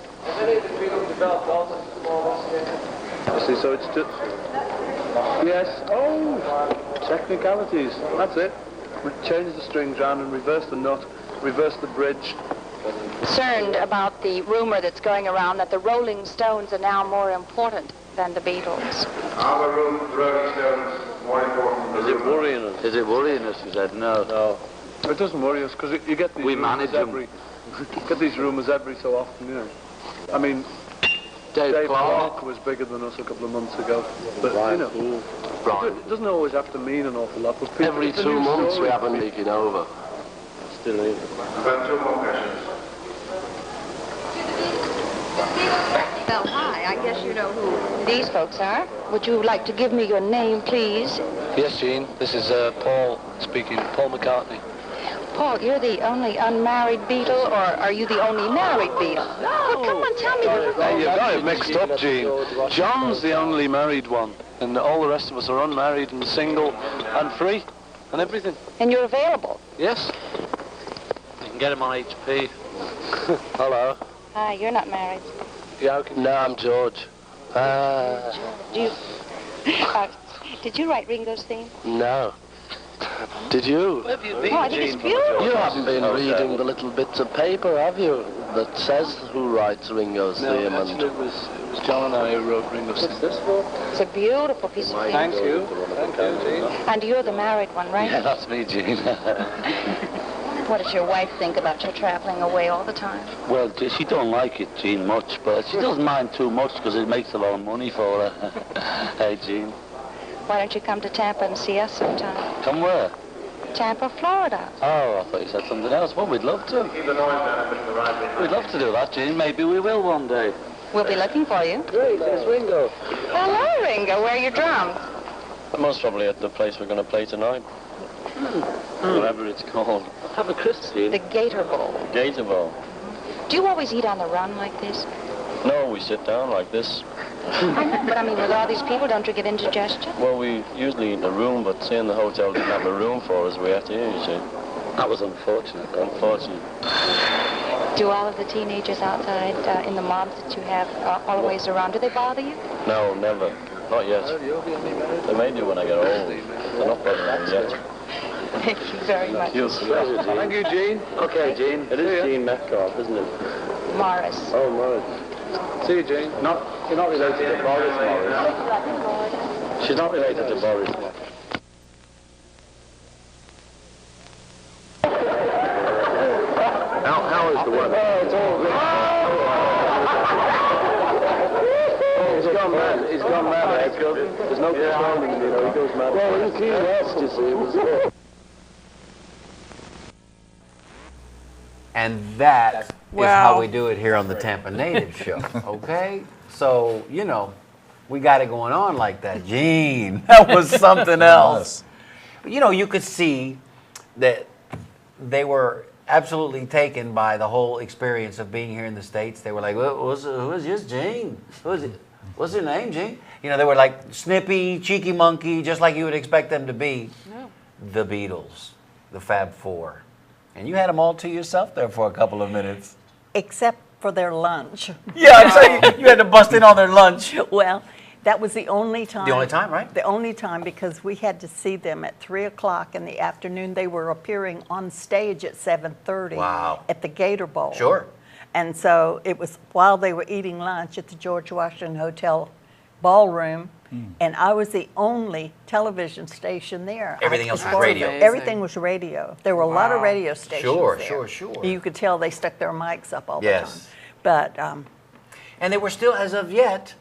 You see, so it's just... Yes, oh, technicalities, that's it. We change the strings round and reverse the nut, reverse the bridge. Concerned about the rumor that's going around that the Rolling Stones are now more important than the Beatles. Are the Rolling Stones more important than the Is it worrying us? Is it worrying us? He said no. No. It doesn't worry us, because you get these We rumours manage them. every... get these rumours every so often, you know. I mean, Dave Clark was bigger than us a couple of months ago. But, you know, Brian. it doesn't always have to mean an awful lot. But people, Every it's a 2 new months story. we have him leaking over. Still is. About two more questions. Well, hi, I guess you know who these folks are. Would you like to give me your name, please? Yes, Jean. This is Paul speaking. Paul McCartney. Paul, you're the only unmarried Beatle, or are you the only married Beatle? No. Come on, tell me. Hey, you got it mixed up, Jean. John's the only married one, and all the rest of us are unmarried and single and free and everything. And you're available. Yes. You can get him on HP. Hello. Hi, you're not married. Yeah, okay. No, I'm George. Do you... did you write Ringo's theme? No. Did you? Oh, I think it's beautiful. You haven't been reading the little bits of paper, have you? That says who writes Ringo's theme. Actually, it was John and I who wrote Ringo's theme. What's this for? It's a beautiful piece of paper. Thank you, Jean. And you're the married one, right? Yeah, that's me, Jean. What does your wife think about your traveling away all the time? Well, she don't like it, Jean, much, but she doesn't mind too much because it makes a lot of money for her. Hey, Jean. Why don't you come to Tampa and see us sometime? Come where? Tampa, Florida. Oh, I thought you said something else. Well, we'd love to. Keep the noise down, Mr. Riley. We'd love to do that, Jean. Maybe we will one day. We'll be looking for you. Great, there's Ringo. Hello, Ringo. Where are your drums? Most probably at the place we're going to play tonight. Whatever it's called. Have a crisp, Jean. The Gator Bowl. Gator Bowl. Do you always eat on the run like this? No, we sit down like this. I know, but I mean, with all these people, don't you get indigestion? Well, we usually eat in a room, but seeing the hotel didn't have a room for us, we have to eat, you see. That was unfortunate. Unfortunate. Do all of the teenagers outside in the mobs that you have always around, do they bother you? No, never. Not yet. They may do when I get old. They're not bothering me yet. Thank you very much. Thank you, Jean. Okay, Jean. It is Jean Metcalf, isn't it? Morris. Oh, Morris. See you, Jean. You're not related to Boris Morris. She's not related to Boris Morris. How is the weather? Oh, it's all good. He's gone mad. He's gone mad. There's no controlling him, you know. He goes mad. Well, he was clean west, you see. It was And that is Wow. how we do it here on the Tampa Native Show, okay? So, you know, we got it going on like that. Gene, that was something else. You know, you could see that they were absolutely taken by the whole experience of being here in the States. They were like, who is this Gene? What's her name, Gene? You know, they were like snippy, cheeky monkey, just like you would expect them to be. No. The Beatles, the Fab Four. And you had them all to yourself there for a couple of minutes. Except for their lunch. Yeah, so you had to bust in on their lunch. Well, that was the only time. The only time, right? The only time, because we had to see them at 3 o'clock in the afternoon. They were appearing on stage at 7:30. Wow. At the Gator Bowl. Sure. And so it was while they were eating lunch at the George Washington Hotel ballroom, and I was the only television station there. Everything else was I- radio. Everything was radio. There were a lot of radio stations Sure, there. sure. You could tell they stuck their mics up all the Yes. time. But And they were still, as of yet,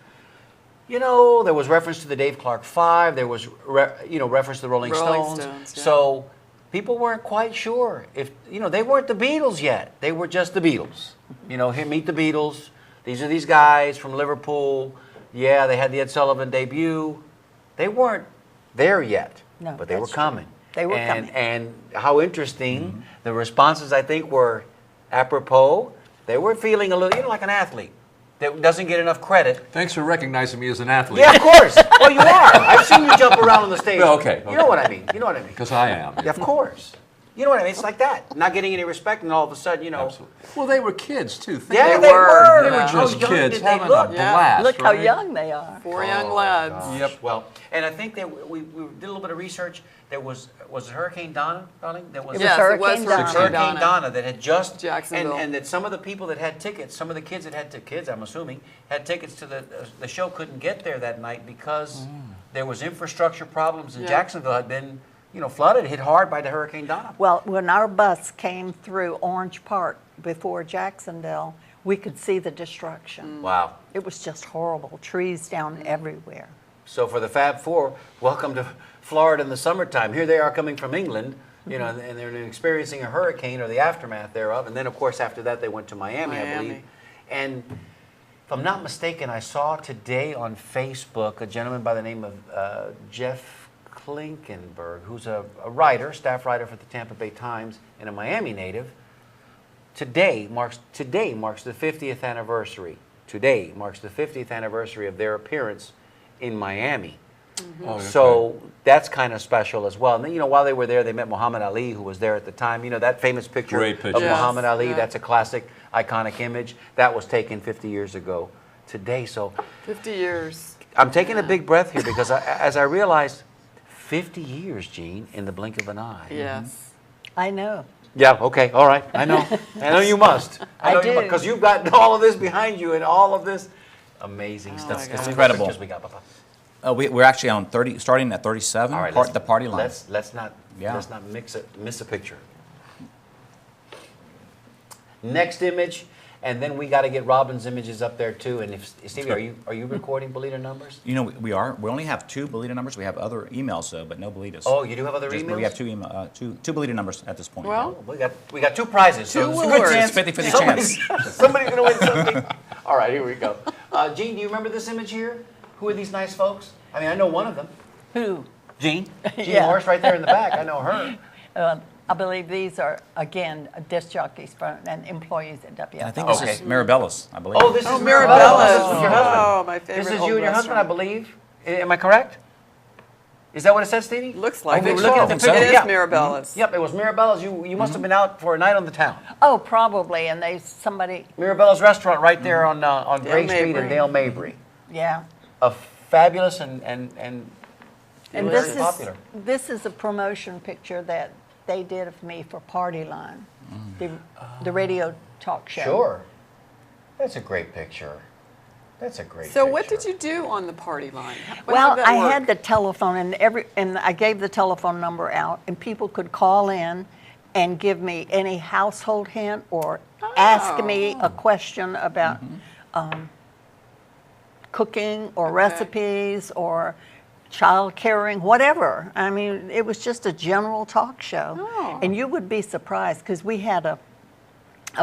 you know, there was reference to the Dave Clark Five. There was, reference to the Rolling Stones. Yeah. So people weren't quite sure if, they weren't the Beatles yet. They were just the Beatles. Here, meet the Beatles. These are these guys from Liverpool. Yeah, they had the Ed Sullivan debut. They weren't there yet, No, but they were that's true. coming. They were coming. And how interesting. The responses, I think, were apropos. They were feeling a little, like an athlete that doesn't get enough credit. Thanks for recognizing me as an athlete. Yeah, of course. Well, you are. I've seen you jump around on the stage. Well, okay, You know what I mean. You know what I mean. Because I am. Yeah, of course. You know what I mean? It's like that. Not getting any respect, and all of a sudden, Absolutely. Well, they were kids, too. Think Yeah, about they it. were. They were How just young kids did they having look? a Yeah. blast. look how right? young they are. Four young lads. Yep. Well, and I think that we did a little bit of research. There was it Hurricane Donna, darling? There was It was Yes, it was Hurricane Donna. Hurricane Hurricane Donna that had just Jacksonville. and that some of the people that had tickets, some of the kids that had kids, I'm assuming, had tickets to the show couldn't get there that night because there was infrastructure problems, and Yeah. Jacksonville had been flooded, hit hard by the Hurricane Donna. Well, when our bus came through Orange Park before Jacksonville, we could see the destruction. Wow. It was just horrible. Trees down everywhere. So for the Fab Four, welcome to Florida in the summertime. Here they are coming from England, and they're experiencing a hurricane or the aftermath thereof. And then, of course, after that, they went to Miami, I believe. And if I'm not mistaken, I saw today on Facebook a gentleman by the name of Jeff Klinkenberg, who's a writer, staff writer for the Tampa Bay Times and a Miami native. Today marks the 50th anniversary. Today marks the 50th anniversary of their appearance in Miami. Oh, okay. So that's kind of special as well. And then, while they were there, they met Muhammad Ali, who was there at the time. That famous picture, Great picture. of Yes, Muhammad Ali. yeah. That's a classic, iconic image. That was taken 50 years ago today. So 50 years. I'm taking a big breath here because as I realized, 50 years, Gene, in the blink of an eye. Yes. I know. Yeah, okay, all right. I know. I know you must. I do. Because you've got all of this behind you and all of this amazing stuff. my God. It's Incredible. We got, Papa. We're actually on 30, starting at 37, All right, the party line. Let's not Yeah. miss a picture. Next image, and then we got to get Robin's images up there too. And if Stevie, are you recording Bolita numbers? You know, we are. We only have 2 Bolita numbers. We have other emails, though, but no Bolitas. Oh, you do have other Just- emails? We have 2 Bolita numbers at this point. Well, We got 2 prizes. Two so it's a awards. good chance. 50-50 Somebody's, chance. somebody's going to win something. All right, here we go. Gene, do you remember this image here? Who are these nice folks? I mean, I know one of them. Who? Gene. Gene Yeah. Morris right there in the back. I know her. I believe these are, again, disc jockeys and employees at WFLA. I think this is Mirabella's, I believe. Oh, this is Mirabella's. This is your husband. Oh, my favorite. This is old you and your husband, I restaurant. believe. Am I correct? Is that what it says, Stevie? Looks like we it. were looking at the I think so. picture. It is Yeah. Mirabella's. Yep, it was Mirabella's. You must have been out for a night on the town. Oh, probably, and somebody, Mirabella's restaurant right there on Gray Street Mabry. in Dale Mabry. yeah. A fabulous and And very this popular. this is a promotion picture that they did of me for Party Line, the radio talk show. Sure. That's a great picture. That's a great So picture. what did you do on the party line? Well, I had the telephone, and I gave the telephone number out, and people could call in and give me any household hint or ask me a question about cooking or recipes or child caring, whatever. I mean, it was just a general talk show. Oh. And you would be surprised because we had a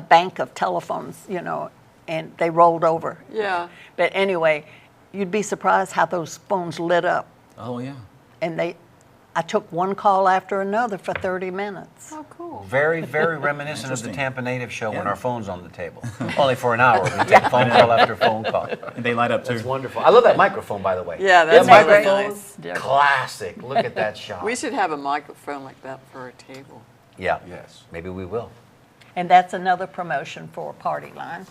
bank of telephones, you know, and they rolled over. Yeah. But anyway, you'd be surprised how those phones lit up. Oh, yeah. And I took one call after another for 30 minutes. Oh, cool. Very, very reminiscent of the Interesting. Tampa Native show when Yeah. our phone's on the table. Only for an hour. We take phone call after phone call. And they light up, too. That's wonderful. I love that microphone, by the way. Yeah, that that's really microphone, nice. Yeah. classic. Look at that shot. We should have a microphone like that for our table. Yeah. Yes. Maybe we will. And that's another promotion for Party Line.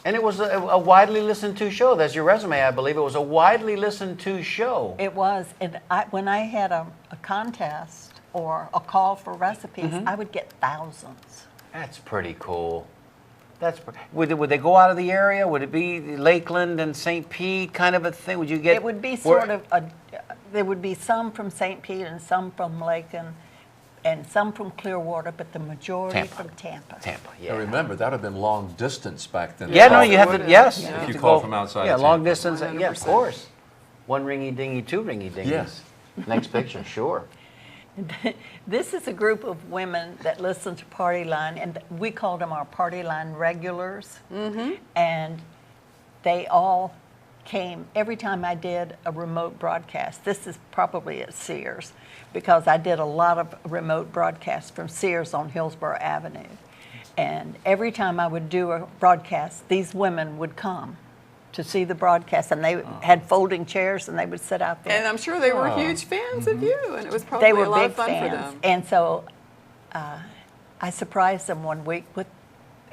And it was a widely listened to show. That's your resume, I believe. It was a widely listened to show. It was. And when I had a contest or a call for recipes, I would get thousands. That's pretty cool. Would they go out of the area? Would it be Lakeland and St. Pete kind of a thing? Would you get? It would be sort of there would be some from St. Pete and some from Lakeland and some from Clearwater, but the majority Tampa. from Tampa. Tampa, I yeah. remember, that would have been long distance back then. Yeah, no, Probably you have to, would've. yes. Yeah. you If have you to call go- from outside Yeah, of long Tampa. distance, yeah, of 100%. course. One ringy dingy, two ringy dingies. Yes. Next picture, sure. This is a group of women that listen to Party Line, and we called them our Party Line regulars. And they all came every time I did a remote broadcast. This is probably at Sears, because I did a lot of remote broadcasts from Sears on Hillsborough Avenue. And every time I would do a broadcast, these women would come to see the broadcast, and they had folding chairs, and they would sit out there. And I'm sure they were huge fans of you, and it was probably They were a lot big of fun fans. for them. And so I surprised them one week with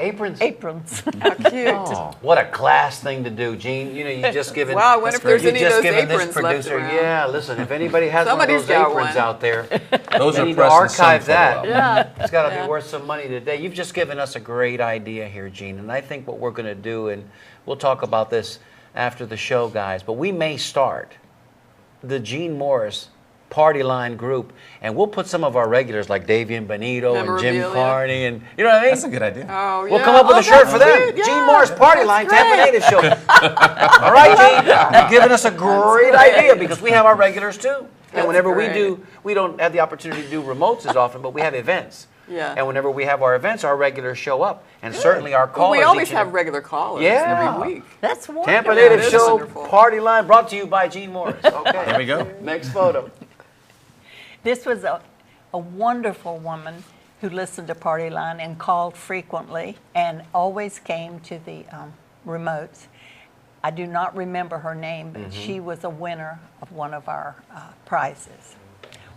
Aprons. aprons. How cute. Oh, what a class thing to do, Gene. You know, you just given. Wow, I wonder if there's you any of just those given this aprons left producer. around. Yeah, listen, if anybody has Somebody's one of those got aprons one. out there, Those they are need to pressed in archive sun for a that. while. Yeah. It's got to Yeah. be worth some money today. You've just given us a great idea here, Gene, and I think what we're going to do, and we'll talk about this after the show, guys, but we may start the Gene Morris Party Line group, and we'll put some of our regulars like Davian Benito and Jim Memorabilia. Carney, and you know what I mean? That's a good idea. Oh, yeah. We'll come up with Oh, a shirt for that's them. cute. Gene Yeah, Morris Party that's Line, great. Tampa Native Show. All right, Gene, you've given us a great idea because we have our regulars too. That's And whenever great. we do, we don't have the opportunity to do remotes as often, but we have events. Yeah. And whenever we have our events, our regulars show up, and certainly our Well, callers. we always each and have regular callers Yeah. every week. That's wonderful. Tampa Yeah, Native it is Show wonderful. Party Line brought to you by Gene Morris. Okay. There we go. Next photo. This was a wonderful woman who listened to Party Line and called frequently and always came to the remotes. I do not remember her name, but she was a winner of one of our prizes.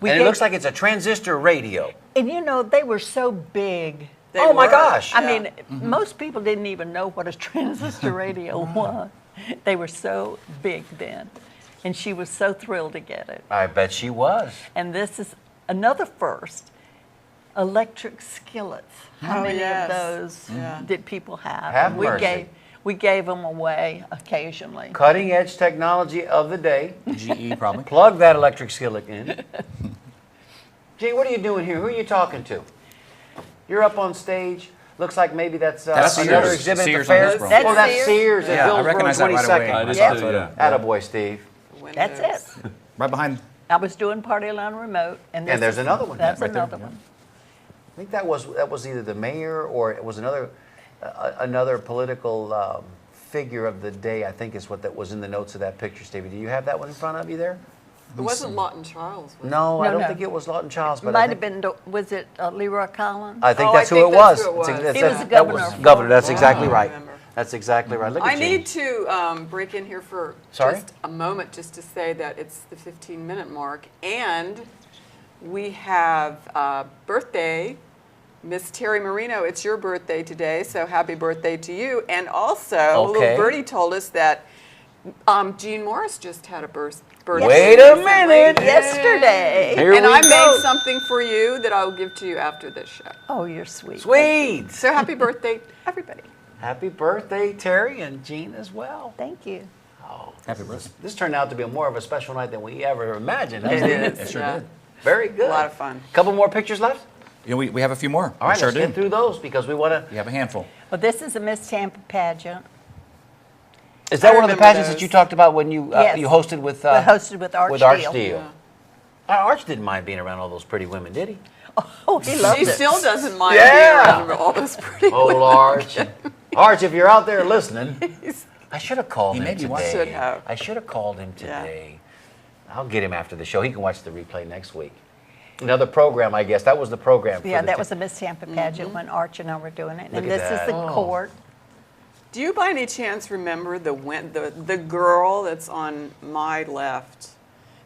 And it looks like it's a transistor radio. And you know, they were so big. They Oh, my were. gosh. I mean, most people didn't even know what a transistor radio was. They were so big then. And she was so thrilled to get it. I bet she was. And this is another first. Electric skillets. How Oh, many yes. of those Yeah. did people have? Have And mercy. we gave them away occasionally. Cutting edge technology of the day. GE probably. Plug that electric skillet in. Gene, what are you doing here? Who are you talking to? You're up on stage. Looks like maybe that's That's another Sears. exhibit Sears at on the fair. Hillsborough. That's Oh, that's Sears? Sears at Yeah, I Hillsborough recognize that right 22nd. away. I just Yep. did, yeah. Attaboy, Steve. That's it. Right behind. I was doing Party Line Remote. And there's another one. That's Right there, another yeah. one. I think that was either the mayor or it was another political figure of the day. I think is what that was in the notes of that picture, Stevie. Do you have that one in front of you there? It wasn't Lawton Charles, was it? No, I No, don't no. think it was Lawton Childs, but I Might think, have been, was it Leroy Collins? I think Oh, that's I who think it that's was. who it was. He was the that governor was of governor. That's Florida. exactly I right. remember. That's exactly right. Look at I Gene. need to break in here for Sorry? just a moment just to say that it's the 15-minute mark, and we have birthday, Miss Terry Marino. It's your birthday today, so happy birthday to you. And also, Okay. little birdie told us that Gene Morris just had a birthday. Wait a minute. Yesterday. Here And we I go. made something for you that I'll give to you after this show. Oh, you're sweet. Sweet. So happy birthday, everybody. Happy birthday, Terry and Gene as well. Thank you. Oh, Happy birthday. this turned out to be more of a special night than we ever imagined. It doesn't is. It sure yeah. did. Very good. A lot of fun. Couple more pictures left? You know, we have a few more. All right, we sure let's do. get through those because we want to. We have a handful. Well, this is a Miss Tampa pageant. Is that I one of the remember pageants those. that you talked about when you Yes. you hosted with We hosted with Arch Steele. Steele? Arch didn't mind being around all those pretty women, did he? Oh, he loved She it. still doesn't mind Yeah. being around all those pretty Oh, Arch. Arch, if you're out there listening, I should have called him maybe today. once. Should have. I should have called him Yeah. today. I'll get him after the show. He can watch the replay next week. Another program, I guess. That was the program. For Yeah, the that was the Miss Tampa pageant when Arch and I were doing it. Look And at this is that. the Oh. court. Do you by any chance remember the girl that's on my left?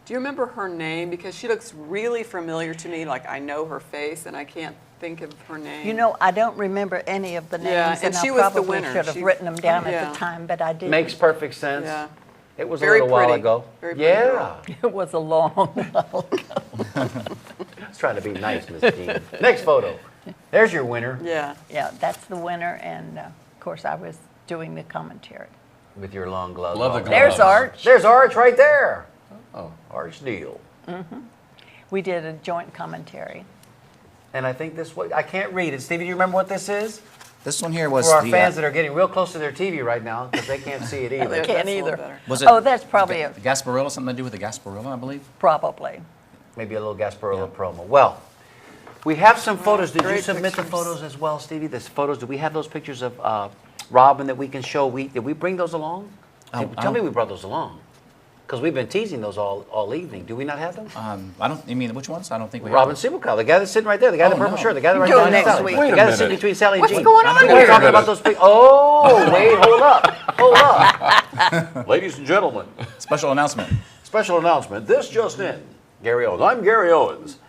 Do you remember her name? Because she looks really familiar to me, like I know her face and I can't think of her name. You know, I don't remember any of the names, Yeah, and and she I was the probably winner. should have She- written them down yeah. at the time, but I didn't. Makes perfect sense. Yeah. It was Very a little while pretty. ago. Very pretty yeah. girl. It was a long while ago. I was trying to be nice, Miss Jean. Next photo. There's your winner Yeah. Yeah, that's the winner, and of course I was doing the commentary. with your long gloves. Love the on. gloves. There's Arch. There's Arch right there. Oh. Arch Deal. We did a joint commentary. And I think this I can't read it. Stevie, do you remember what this is? This one here was For our the, fans that are getting real close to their TV right now because they can't see it either. Can't That's a little either. better. was it Oh, that's probably the Gasparilla, something to do with the Gasparilla, I believe? probably. Maybe a little Gasparilla promo. Well, we have some photos. Did you great submit the pictures. photos as well, Stevie? The photos. Do we have those pictures of Robin that we can show? Did we bring those along? Tell me we brought those along. Because we've been teasing those all evening. Do we not have them? I don't. You mean which ones? I don't think we Robin have. Sibukow, the guy that's sitting right there, the guy in the Oh, purple no. shirt, the guy that right Do it behind next Sally. week. Wait The a guy that's sitting minute. between Sally and What's Jean. going on We're here? talking about those big. Oh, wait, hold up. Ladies and gentlemen, Special announcement. special announcement. This just in. Gary Owens. I'm Gary Owens.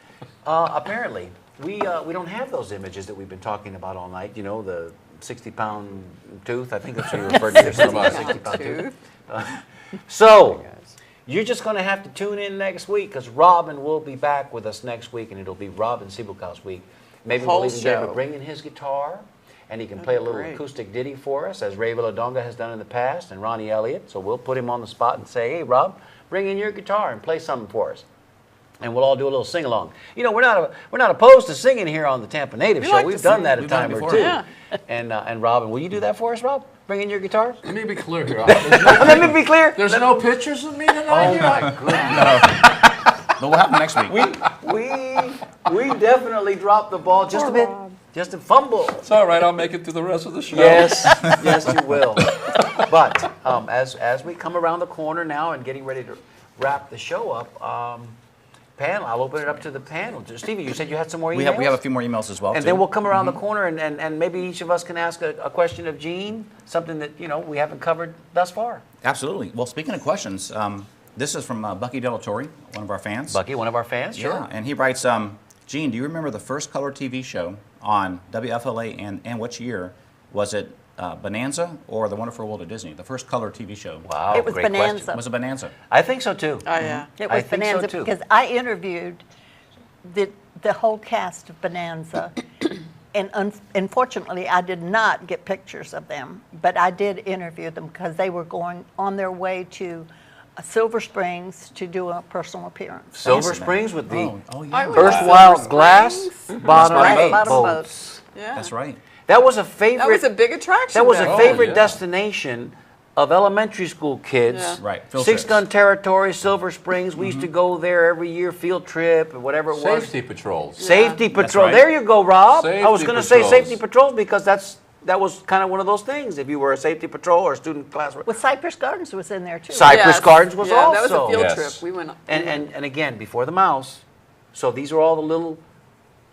Apparently, we don't have those images that we've been talking about all night. You know, the 60-pound tooth. I think that's what you referred to. 60-pound tooth. So, you're just going to have to tune in next week because Robin will be back with us next week, and it'll be Robin Siebelkow's week. Maybe Whole we'll even get him to show. bring in his guitar, and he can play a little great. acoustic ditty for us, as Ray Villadonga has done in the past, and Ronnie Elliott. So we'll put him on the spot and say, hey, Rob, bring in your guitar and play something for us. And we'll all do a little sing-along. You know, we're not opposed to singing here on the Tampa Native We Show. like to We've done sing. that a We've done time it or before. two. Yeah. And Robin, will you do that for us, Rob? Bring in your guitar? Let me be clear here. Let me be clear. There's no pictures of me tonight Oh here? my goodness. But what happened next week? We definitely dropped the ball just a bit. Just a fumble. It's all right. I'll make it through the rest of the show. Yes, yes, you will. But as we come around the corner now and getting ready to wrap the show up, panel, I'll open it up to the panel. Stevie, you said you had some more emails? We have a few more emails as well. And too. then we'll come around the corner and maybe each of us can ask a question of Gene, something that, you know, we haven't covered thus far. Absolutely. Well, speaking of questions, this is from Bucky Delatorre, one of our fans. Bucky, one of our fans, sure. Yeah, and he writes, Gene, do you remember the first color TV show on WFLA and which year was it Bonanza or The Wonderful World of Disney? The first color TV show. Wow, It was great Bonanza. question. Was it Bonanza? I think so too. Oh, yeah. It I was think so, Bonanza too. because I interviewed the whole cast of Bonanza, and unfortunately, I did not get pictures of them, but I did interview them because they were going on their way to Silver Springs to do a personal appearance. Silver Springs with the I went to erstwhile Silver glass Springs. bottom Right, bottom boats. Yeah. That's right. That was a favorite. That was a big attraction. That was back a then. favorite yeah. destination of elementary school kids. Yeah. Right, field Six trips. Gun Territory, Silver Springs. We used to go there every year, field trip, or whatever it was. Safety patrols. Safety That's patrol. right. There you go, Rob. I was Safety going to say patrols. safety patrols because that was kind of one of those things. If you were a safety patrol or a student class. Well, Cypress Gardens was in there too. Cypress Yes. Gardens was yeah, also. that was a field Yes. trip. We went. And again, before the mouse. So these are all the little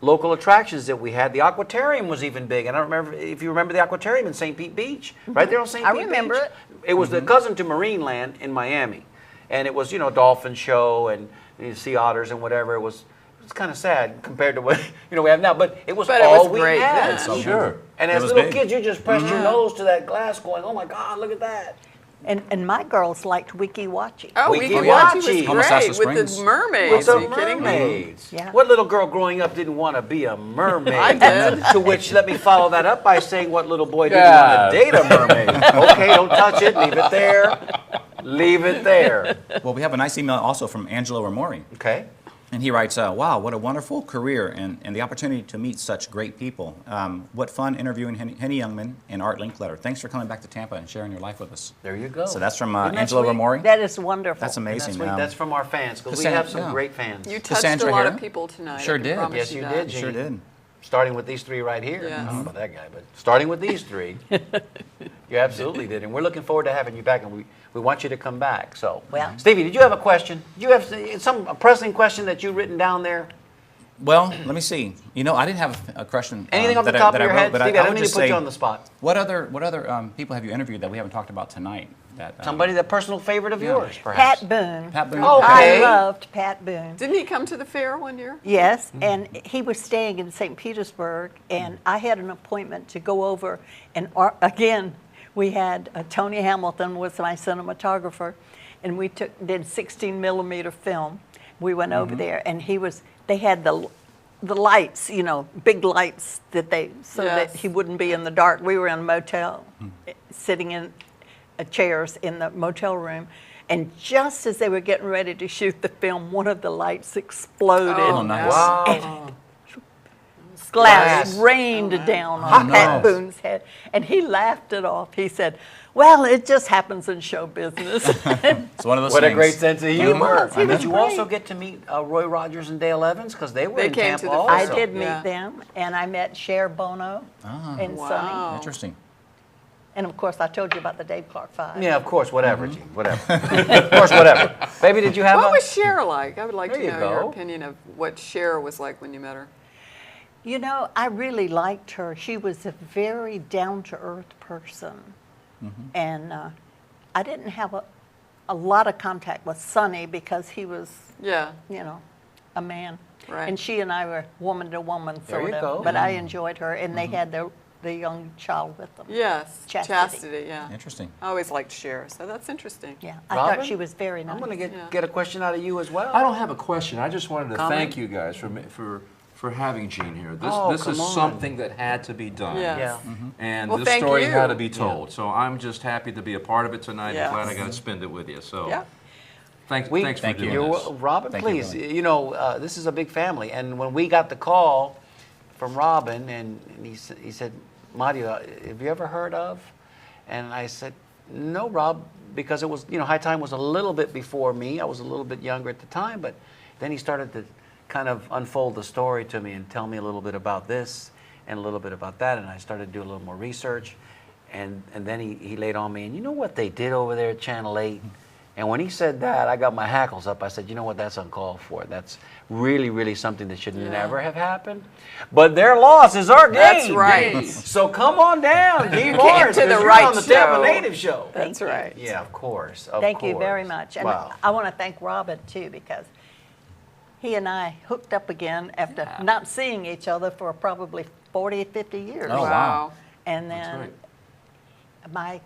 local attractions that we had. The Aquatarium was even big. And I don't remember if you remember the Aquatarium in St. Pete Beach, right there on St. I Pete remember Beach. It was the cousin to Marineland in Miami. And it was, dolphin show and sea otters and whatever. It was kind of sad compared to what we have now. But it was But it all was we great had. then. Sure. And It as was little big. kids, you just pressed your nose to that glass going, oh my God, look at that. And my girls liked Wiki Wachi. Oh, Wiki Wiki Wachi. Wachi was great Homosassa with Springs. the mermaids. With the Are you kidding me? mermaids. Yeah. What little girl growing up didn't want to be a mermaid? I did. To which, let me follow that up by saying, what little boy didn't Yeah. want to date a mermaid? Okay, don't touch it. Leave it there. Leave it there. Well, we have a nice email also from Angelo Ramori. Okay. And he writes, wow, what a wonderful career and the opportunity to meet such great people. What fun interviewing Henny Youngman and Art Linkletter. Thanks for coming back to Tampa and sharing your life with us. There you go. So that's from Isn't that Angelo sweet? Ramori. That is wonderful. That's And amazing. that's from our fans, because we Cassan- have some yeah. great fans. You touched Cassandra a lot here. of people tonight. Sure I can did. promise Yes, you that. did, Sure Gene. did. Starting with these three right here. Yes. I don't know about that guy, but starting with these three, you absolutely did. And we're looking forward to having you back, and we want you to come back. So, Well- Stevie, did you have a question? Did you have a pressing question that you've written down there? Well, let me see. I didn't have a question. Anything off the that top that of your I wrote, head, but Stevie? I I don't would mean to just put say, you on the spot. What other people have you interviewed that we haven't talked about tonight? Somebody, that personal favorite of Yeah. yours, perhaps? Pat Boone. Pat Boone. Okay. I loved Pat Boone. Didn't he come to the fair one year? Yes, and he was staying in St. Petersburg, and I had an appointment to go over, and again, we had Tony Hamilton was my cinematographer, and we did 16 millimeter film. We went over there, and they had the lights, big lights that so that Yes. he wouldn't be in the dark. We were in a motel, sitting in chairs in the motel room. And just as they were getting ready to shoot the film, one of the lights exploded. Oh, nice. Wow. Glass Glass. rained down on no. Pat Boone's head. And he laughed it off. He said, well, it just happens in show business. It's one of those What a things. great sense of humor. was. He was Did you great. also get to meet Roy Rogers and Dale Evans? Because they were They in came Tampa to the also. I fair. did meet Yeah. them, and I met Cher Bono and Wow. Sonny. Interesting. And of course, I told you about the Dave Clark Five. Yeah, of course, whatever, Gene, whatever. Of course, whatever. Baby, did you have What a... was Cher like? I would like There to you know your go. opinion of what Cher was like when you met her. I really liked her. She was a very down-to-earth person. And I didn't have a lot of contact with Sonny because he was, Yeah. a man. Right. And she and I were woman to woman, There sort you of. go. But I enjoyed her, and they had the young child with them. Yes. Chastity. Yeah. Interesting. I always liked Cher, so that's interesting. Yeah, I Robin? thought she was very nice. I'm going to Yeah. get a question out of you as well. I don't have a question. I just wanted to Comment? thank you guys for having Gene here. This Oh, this is come on. something that had to be done. Yes. Yeah. And Well, this thank story you. had to be told. So I'm just happy to be a part of it tonight. Yes. I'm glad I got to spend it with you. So Yeah. thanks Thank for you. doing You're, this. Robin, Thank you, please. Billy. This is a big family, and when we got the call from Robin, and he said, Mario, have you ever heard of? And I said, no, Rob, because it was, High Time was a little bit before me. I was a little bit younger at the time, but then he started to kind of unfold the story to me and tell me a little bit about this and a little bit about that, and I started to do a little more research, and then he laid on me, and you know what they did over there at Channel 8? And when he said that, I got my hackles up. I said, you know what, that's uncalled for. That's really, really something that should never have happened. But their loss is our gain. That's right. So come on down, Gene came Lawrence, to the 'cause you're right on the Tampa show. Native Show. That's right. Yeah, of course. Thank you very much. And Wow. I want to thank Robin, too, because he and I hooked up again after not seeing each other for probably 40, 50 years. Oh, wow. And That's then right. my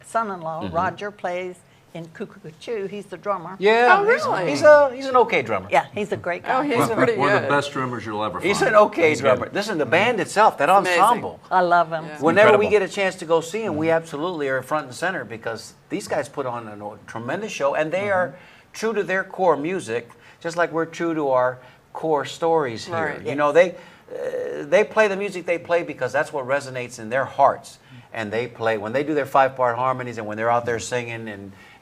son-in-law, Roger, plays in Cuckoo. He's the drummer. Yeah. Oh, really? He's an okay drummer. Yeah, he's a great guy. Oh, he's pretty One of the good. best drummers you'll ever find. He's an okay He's drummer. good. Listen, the band itself, that amazing. ensemble. I love him. Yeah. Whenever we Incredible. get a chance to go see him, we absolutely are front and center because these guys put on a tremendous show, and they are true to their core music, just like we're true to our core stories here. Right. You know, they play the music they play because that's what resonates in their hearts. And they play, when they do their 5-part harmonies and when they're out there singing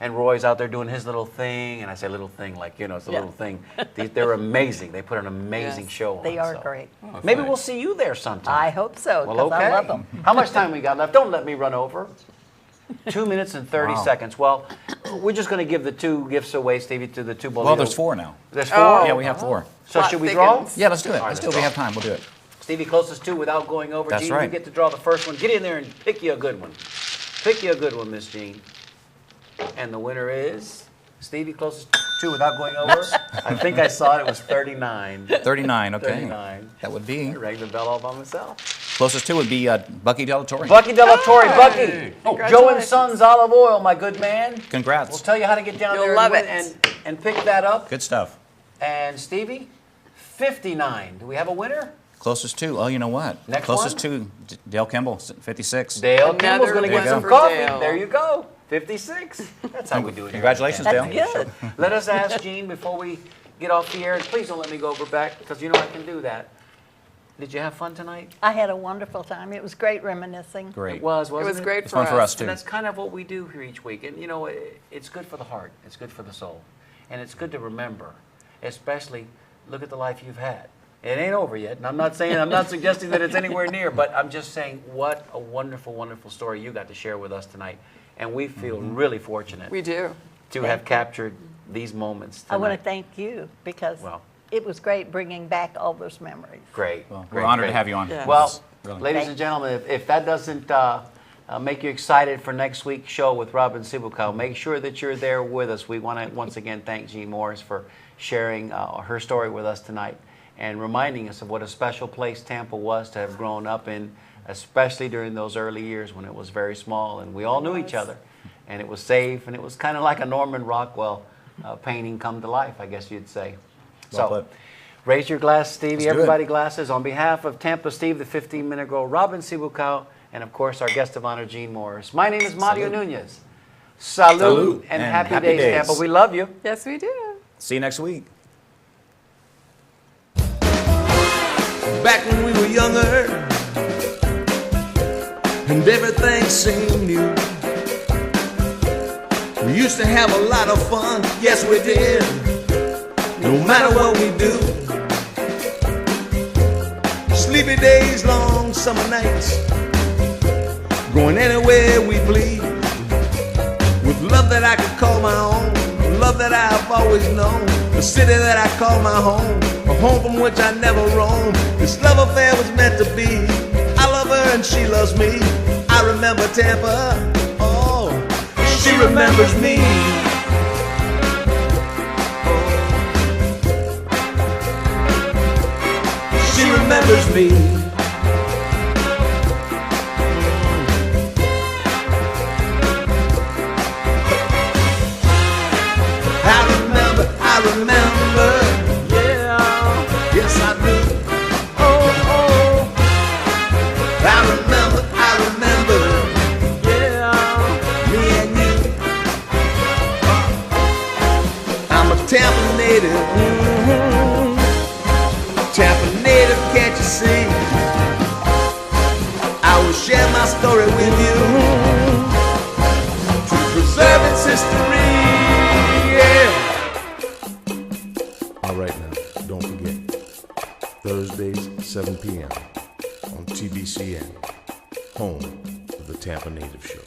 and Roy's out there doing his little thing, and I say little thing like, you know, it's a Yeah. little thing. They're amazing. They put an amazing Yes. show on. They are so. great. Oh, Maybe thanks. we'll see you there sometime. I hope so, Well, because okay. I love them. How much time we got left? Don't let me run over. 2 minutes and 30 Wow. seconds. Well, we're just going to give the 2 gifts away, Stevie, to the 2 Bolitos. Well, there's 4 now. There's 4? Oh. Yeah, we have 4. So Plot should we draw? thickens. Yeah, let's do it. All right, Let's do it. let's We draw. have time. We'll do it. Stevie, closest 2 without going over. That's Jean, right. you get to draw the first one. Get in there and pick you a good one. Pick you a good one, Miss Jean. And the winner is Stevie, closest 2 without going over. I think I saw it was 39. 39, okay. 39. That would be. I rang the bell all by myself. Closest to would be Bucky Delatorre. Bucky Delatorre, Hey. Bucky. Joe and Congratulations. Sons Olive Oil, my good man. Congrats. We'll tell you how to get down You'll there love and, it. and pick that up. Good stuff. And Stevie, 59. Do we have a winner? Closest to, oh, you know what? Next Closest one? to Dale Kimball, 56. Dale Another Kimball's going to get winner some for coffee. Dale. There you go. 56. That's how we do it. here. Congratulations, That's Dale. good. Let us ask Jean before we get off the air. Please don't let me go over back because you know I can do that. Did you have fun tonight? I had a wonderful time. It was great reminiscing. Great. It was, It wasn't was great It's for fun us. for us, too. And that's kind of what we do here each week. And you know, it's good for the heart. It's good for the soul. And it's good to remember, especially look at the life you've had. It ain't over yet. And I'm not suggesting that it's anywhere near, but I'm just saying what a wonderful, wonderful story you got to share with us tonight. And we feel really fortunate We do. to have captured these moments tonight. I want to thank you because Well. it was great bringing back all those memories. Great. Well, great, we're honored great. to have you on. Yeah. Well, Really. ladies and gentlemen, if that doesn't make you excited for next week's show with Robin Sibukow, make sure that you're there with us. We want to once again thank Jean Morris for sharing her story with us tonight and reminding us of what a special place Tampa was to have grown up in, especially during those early years when it was very small and we all knew each other and it was safe and it was kind of like a Norman Rockwell painting come to life, I guess you'd say. Well So, put. raise your glass, Stevie. Let's do Everybody it. glasses. On behalf of Tampa Steve, the 15-minute girl, Robin Sibukow, and of course our guest of honor, Jean Morris. My name is Mario Nunez. Salute, Salute and and happy happy days, days. Tampa. We love you. Yes, we do. See you next week. Back when we were younger and everything seemed new, we used to have a lot of fun, yes we did, no matter what we do. Sleepy days, long summer nights, going anywhere we please, with love that I could call my own, love that I've always known, the city that I call my home, a home from which I never roam. This love affair was meant to be. I love her and she loves me. I remember Tampa, oh, she remembers me. She remembers me. I remember, yeah, yes I do. Oh, I remember, yeah, me and you. I'm a Tampa native, Tampa native, can't you see? I will share my story with you to preserve its history. All right now, don't forget, Thursdays, 7 p.m. on TBCN, home of the Tampa Native Show.